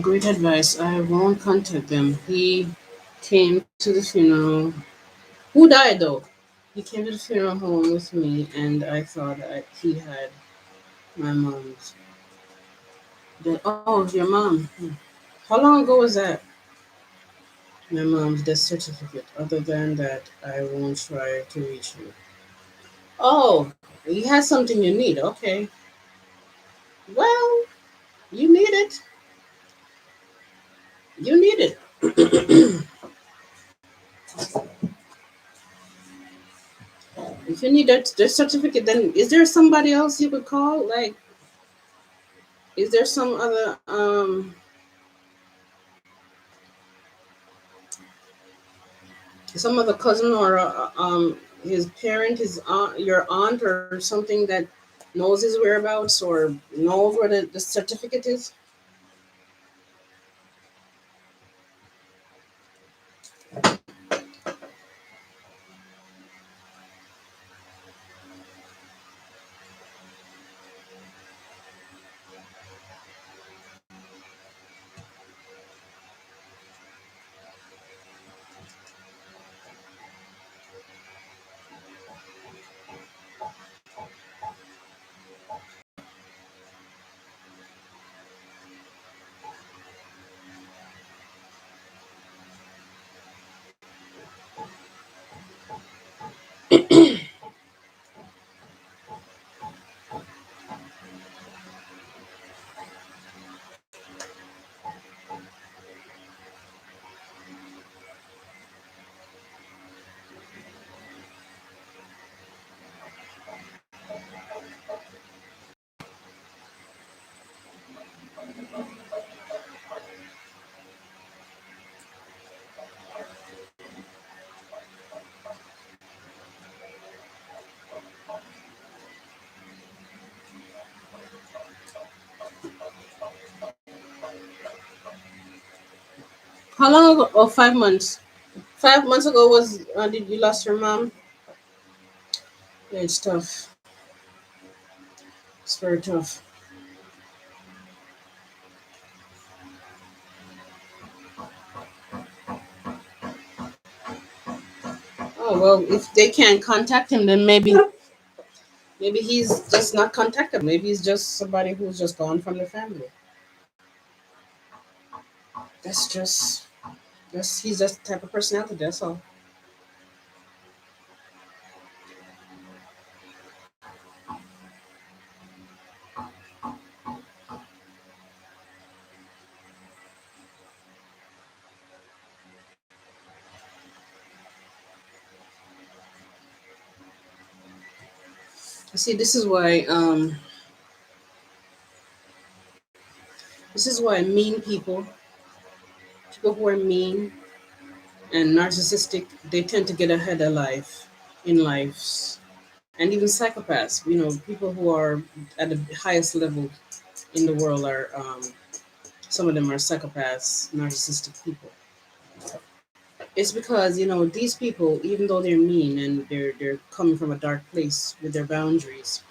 Great advice. I won't contact them. He came to the funeral. Who died though? He came to the funeral home with me, and I thought he had my mom's. Oh, your mom. How long ago was that? My mom's death certificate. Other than that, I won't try to reach you. Oh, he has something you need. Okay. Well, you need it. You need it. If you need that certificate, then is there somebody else you could call? Like, is there some other cousin or his parent, his aunt, your aunt, or something that knows his whereabouts or knows where the certificate is? How long ago? Oh, 5 months. 5 months ago was did you lost your mom? Yeah, it's tough. It's very tough. Oh well, if they can't contact him, then maybe he's just not contactable. Maybe he's just somebody who's just gone from the family. That's just he's just the type of personality. That's all. See, this is why mean people who are mean and narcissistic, they tend to get ahead of life in lives. And even psychopaths, people who are at the highest level in the world are some of them are psychopaths, narcissistic people. It's because these people, even though they're mean and they're coming from a dark place with their boundaries,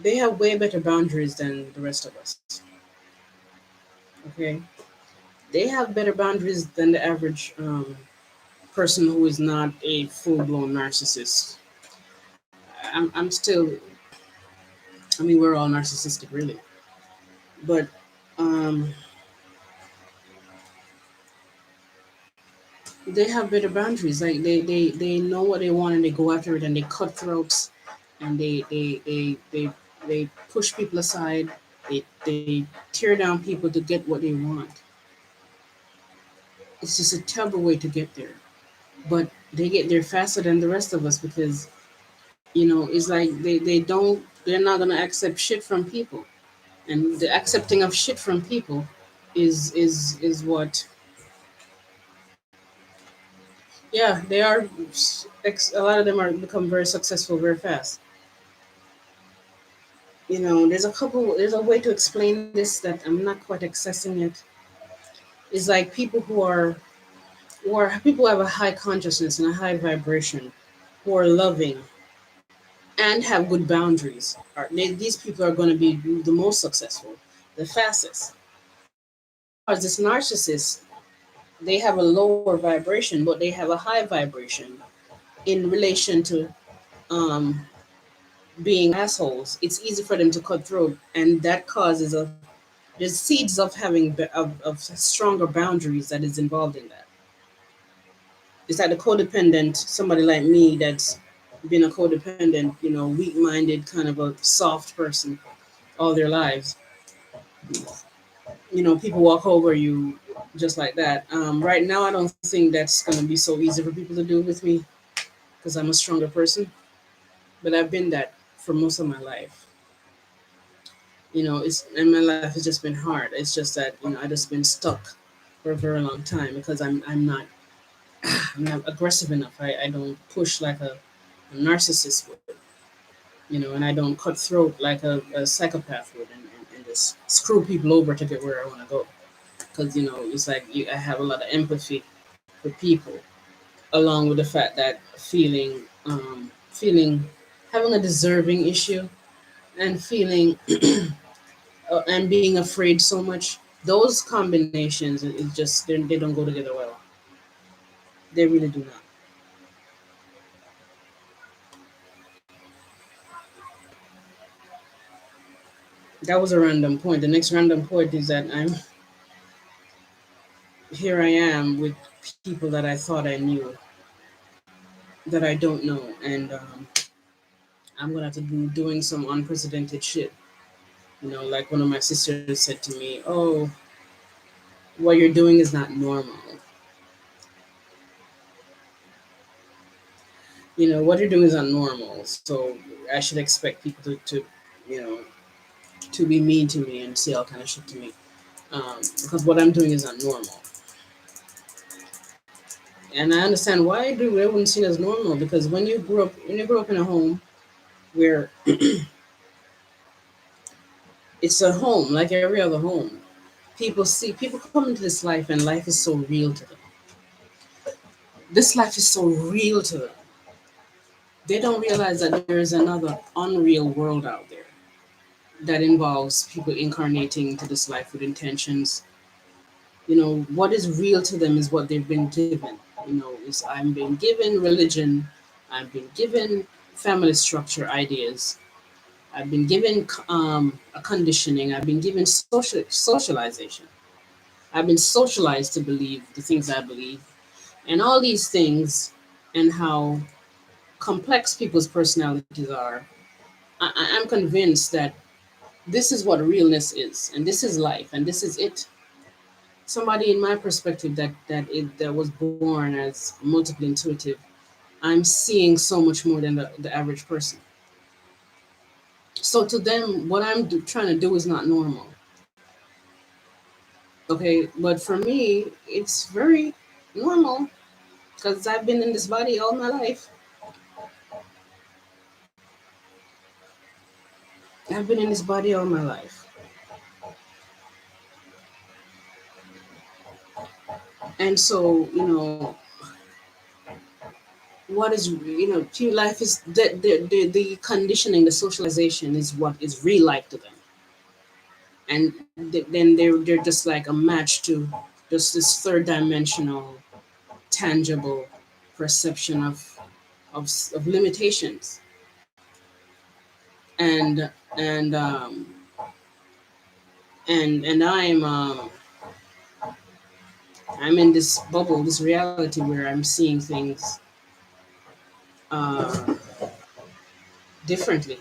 they have way better boundaries than the rest of us. Okay, they have better boundaries than the average person who is not a full blown narcissist. I'm still. I mean, we're all narcissistic, really, but um, they have better boundaries. Like they know what they want and they go after it and they cut throats and they push people aside. They tear down people to get what they want. It's just a terrible way to get there. But they get there faster than the rest of us because it's like they're not gonna accept shit from people. And the accepting of shit from people is what. Yeah, they are. A lot of them are become very successful very fast. There's a way to explain this that I'm not quite accessing it. It's like people who have a high consciousness and a high vibration, who are loving and have good boundaries. These people are going to be the most successful, the fastest. this narcissist, they have a lower vibration, but they have a high vibration in relation to um, being assholes. It's easy for them to cut through, and that causes a there's seeds of having of stronger boundaries that is involved in that. It's like the codependent, somebody like me that's been a codependent, weak-minded kind of a soft person all their lives. People walk over you just like that. Right now, I don't think that's going to be so easy for people to do with me because I'm a stronger person. But I've been that for most of my life. It's and my life has just been hard. It's just that I just been stuck for a very long time because I'm not aggressive enough. I don't push like a narcissist would, and I don't cut throat like a psychopath would, and just screw people over to get where I want to go. Because it's like I have a lot of empathy for people, along with the fact that feeling having a deserving issue and feeling and being afraid so much. Those combinations is just they don't go together well. They really do not. That was a random point. The next random point is that here I am with people that I thought I knew that I don't know, and I'm gonna have to be doing some unprecedented shit. Like one of my sisters said to me, "Oh, what you're doing is not normal. What you're doing is not normal. So I should expect people to you know, to be mean to me and say all kind of shit to me, because what I'm doing is not normal." And I understand why it wouldn't seen as normal because when you grow up in a home where it's a home like every other home, people come into this life and life is so real to them. This life is so real to them. They don't realize that there is another unreal world out there that involves people incarnating into this life with intentions. What is real to them is what they've been given. Is I'm being given religion, I've been given family structure ideas, I've been given a conditioning, I've been given socialization, I've been socialized to believe the things I believe, and all these things, and how complex people's personalities are. I'm convinced that this is what realness is, and this is life, and this is it. Somebody in my perspective that was born as multiply intuitive, I'm seeing so much more than the average person. So to them, what trying to do is not normal. Okay, but for me, it's very normal because I've been in this body all my life. I've been in this body all my life. And so, what is, life is the conditioning, the socialization is what is real life to them. And then they're just like a match to just this third dimensional, tangible perception of limitations. And and um and I'm in this bubble, this reality where I'm seeing things uh, differently.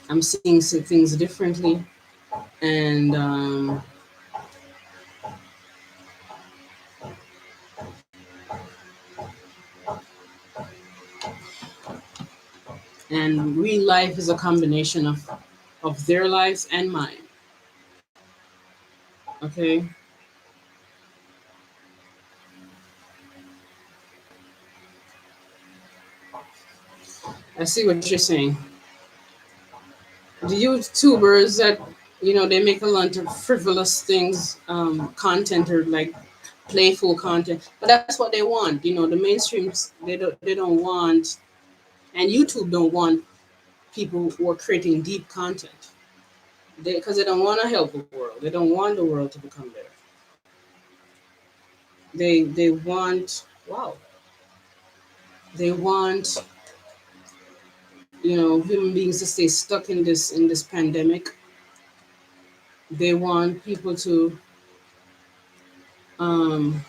I'm seeing some things differently, and real life is a combination of their lives and mine. Okay, I see what you're saying. The YouTubers that they make a lot of frivolous things, content or like playful content, but that's what they want. The mainstreams they don't want, and YouTube don't want people who are creating deep content. Because they don't want to help the world. They don't want the world to become better. They want, wow. They want, human beings to stay stuck in this pandemic. They want people um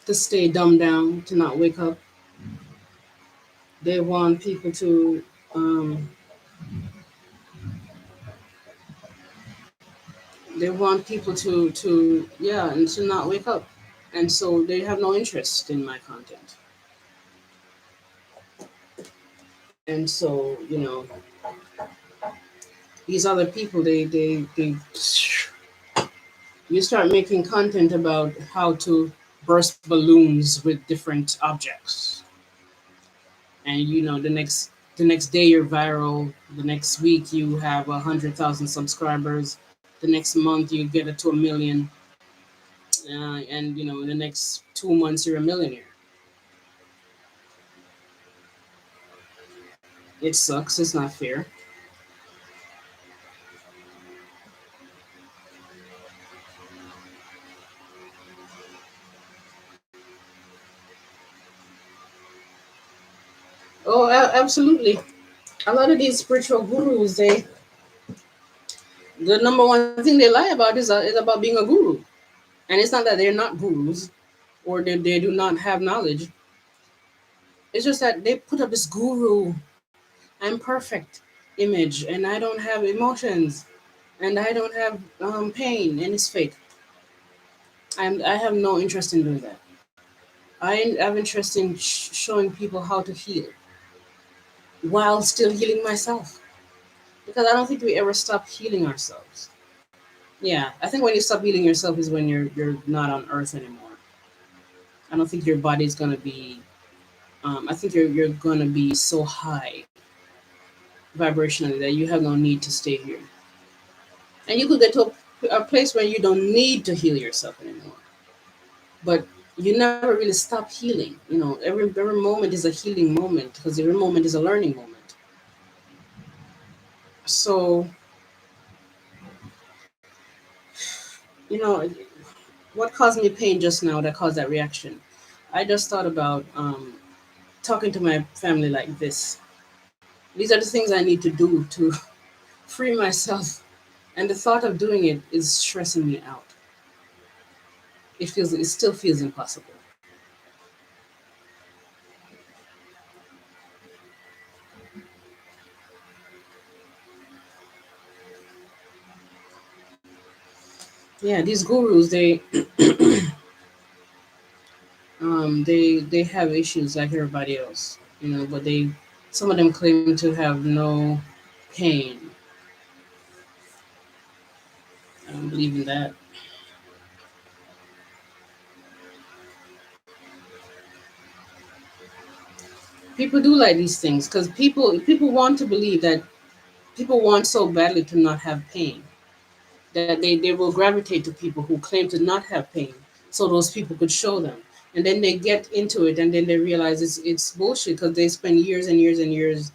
to stay dumbed down, to not wake up. They want people to um they want people to yeah, and to not wake up. And so they have no interest in my content. And so, these other people, they you start making content about how to burst balloons with different objects, and the next day you're viral, the next week you have 100,000 subscribers, the next month you get it to 1 million, and in the next 2 months you're a millionaire. It sucks. It's not fair. Oh, absolutely. A lot of these spiritual gurus, the number one thing they lie about is about being a guru. And it's not that they're not gurus, or they do not have knowledge. It's just that they put up this guru, I'm perfect image, and I don't have emotions, and I don't have pain, and it's fake. I have no interest in doing that. I have interest in showing people how to heal while still healing myself, because I don't think we ever stop healing ourselves. Yeah, I think when you stop healing yourself is when you're not on Earth anymore. I don't think your body's gonna be. I think you're gonna be so high vibrationally that you have no need to stay here, and you could get to a place where you don't need to heal yourself anymore. But you never really stop healing. Every moment is a healing moment, because every moment is a learning moment. So you know what caused me pain just now, that caused that reaction. I just thought about talking to my family like this. These are the things I need to do to free myself, and the thought of doing it is stressing me out. It still feels impossible. Yeah, these gurus, they have issues like everybody else, but some of them claim to have no pain. I don't believe in that. People do like these things because people want to believe that, people want so badly to not have pain, that they will gravitate to people who claim to not have pain, so those people could show them. And then they get into it, and then they realize it's bullshit, because they spend years and years and years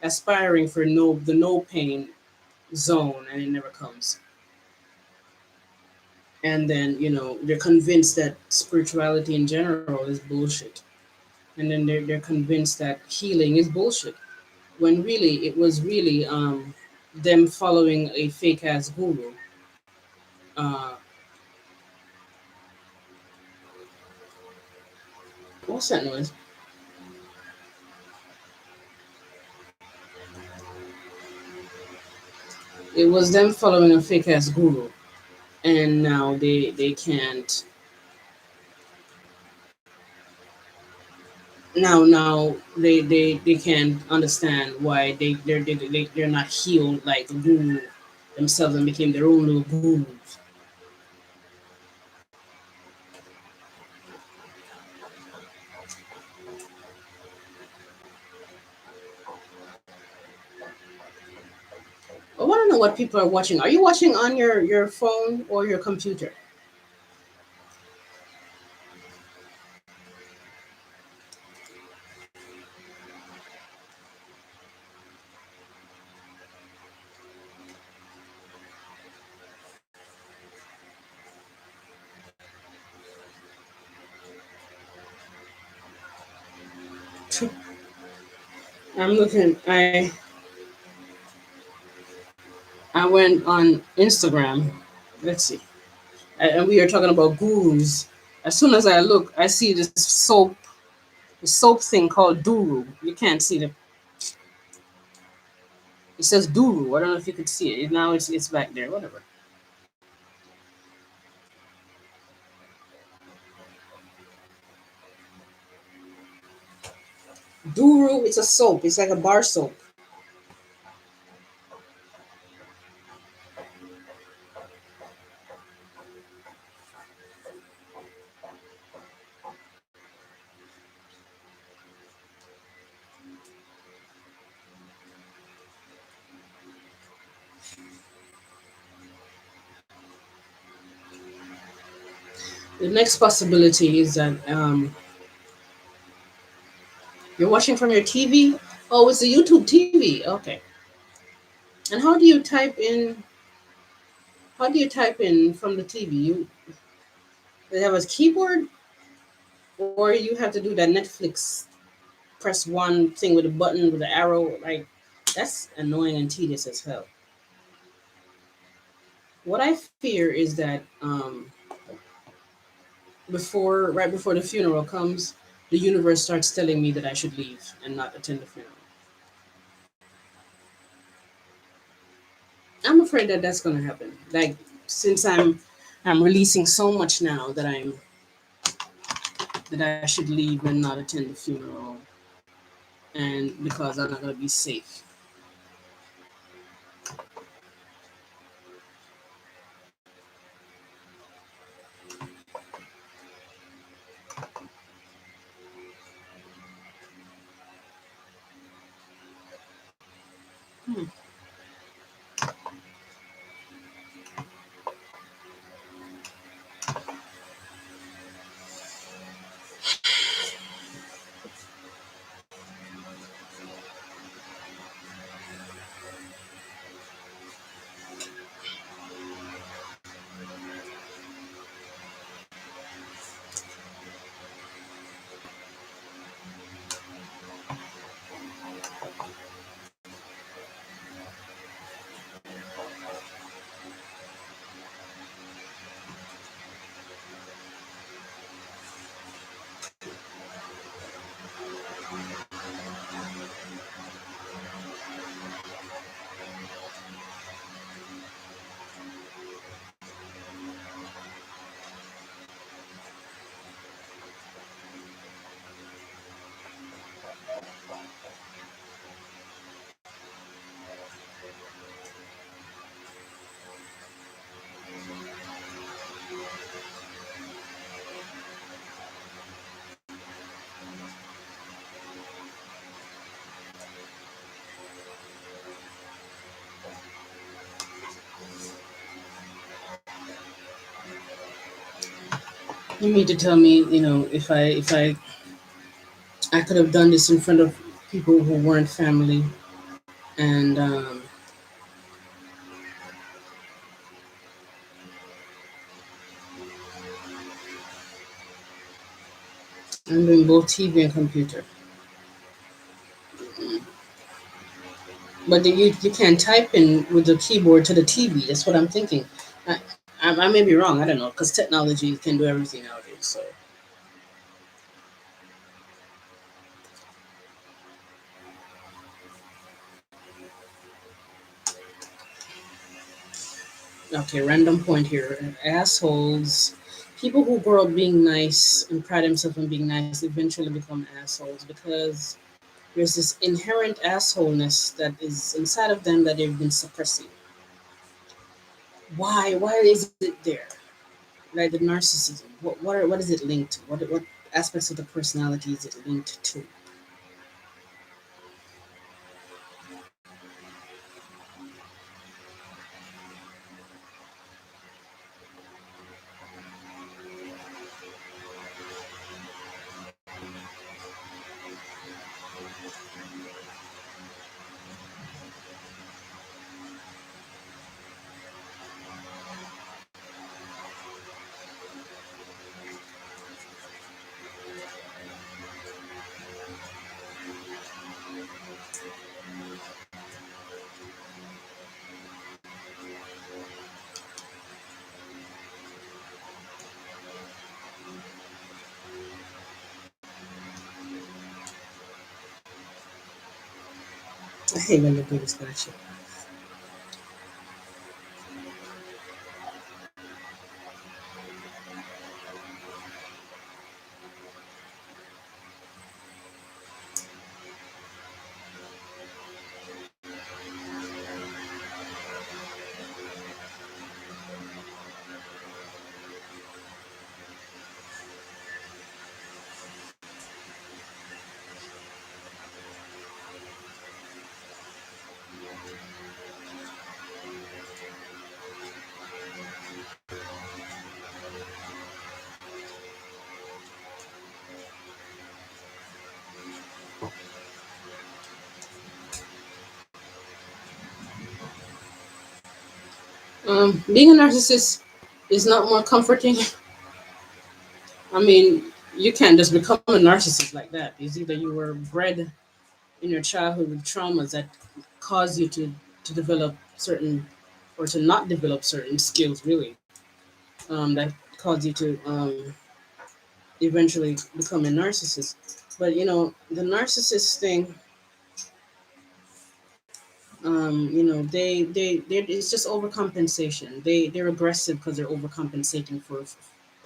aspiring for the no pain zone, and it never comes. And then they're convinced that spirituality in general is bullshit, and then they're convinced that healing is bullshit, when really it was really them following a fake ass guru. uh what's that noise? It was them following a fake ass guru, and now they can't. Now they can't understand why they're not healed like the guru themselves, and became their own little gurus. I want to know what people are watching. Are you watching on your phone or your computer? I'm looking. I went on Instagram. Let's see, and we are talking about gurus. As soon as I look, I see this the soap thing called Duru. You can't see the. It says Duru. I don't know if you could see it. Now it's back there. Whatever. Duru. It's a soap. It's like a bar soap. The next possibility is that you're watching from your TV. Oh, it's a YouTube TV. Okay. And how do you type in? How do you type in from the TV? You they have a keyboard, or you have to do that Netflix press one thing with a button with an arrow. Like that's annoying and tedious as hell. What I fear is that right before the funeral comes, the universe starts telling me that I should leave and not attend the funeral. I'm afraid that that's going to happen. Like since I'm releasing so much now that I should leave and not attend the funeral, and because I'm not going to be safe. Hmm. You mean to tell me, if I could have done this in front of people who weren't family, and I'm doing both TV and computer. But you can't type in with the keyboard to the TV. That's what I'm thinking. I, I may be wrong. I don't know because technology can do everything nowadays. So okay, random point here. Assholes. People who grow up being nice and pride themselves on being nice eventually become assholes because there's this inherent assholeness that is inside of them that they've been suppressing. Why? Why is it there? Like the narcissism. What is it linked to? What aspects of the personality is it linked to? I hate when they do this kind of shit. Being a narcissist is not more comforting. I mean, you can't just become a narcissist like that. It's either you were bred in your childhood with traumas that cause you to develop certain or to not develop certain skills, really, that cause you to eventually become a narcissist. But the narcissist thing, they it's just overcompensation. They're aggressive because they're overcompensating for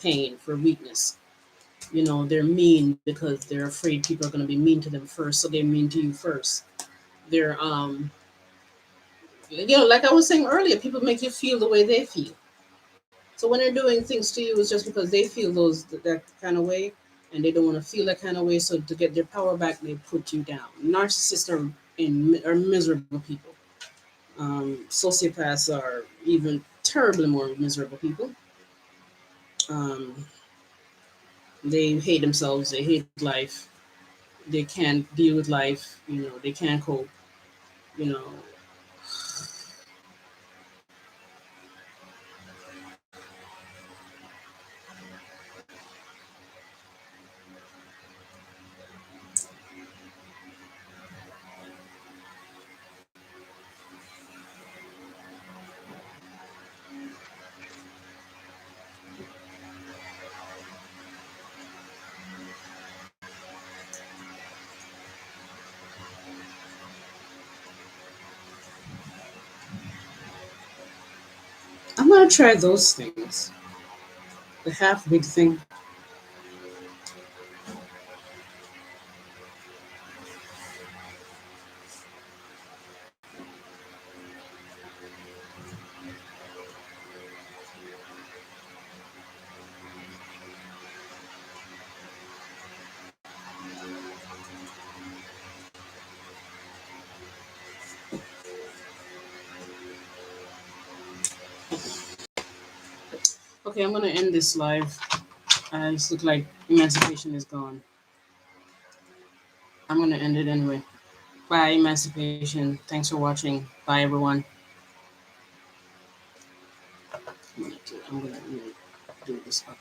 pain, for weakness. They're mean because they're afraid people are going to be mean to them first, so they're mean to you first. They're like I was saying earlier, people make you feel the way they feel. So when they're doing things to you, it's just because they feel that kind of way, and they don't want to feel that kind of way. So to get their power back, they put you down. Narcissists are miserable people. Sociopaths are even terribly more miserable people. Um, they hate themselves. They hate life. They can't deal with life. They can't cope. You know, I'm gonna try those things. The half big thing. Okay, I'm gonna end this live. It looks like emancipation is gone. I'm gonna end it anyway. Bye, emancipation. Thanks for watching. Bye, everyone. I'm gonna do this up.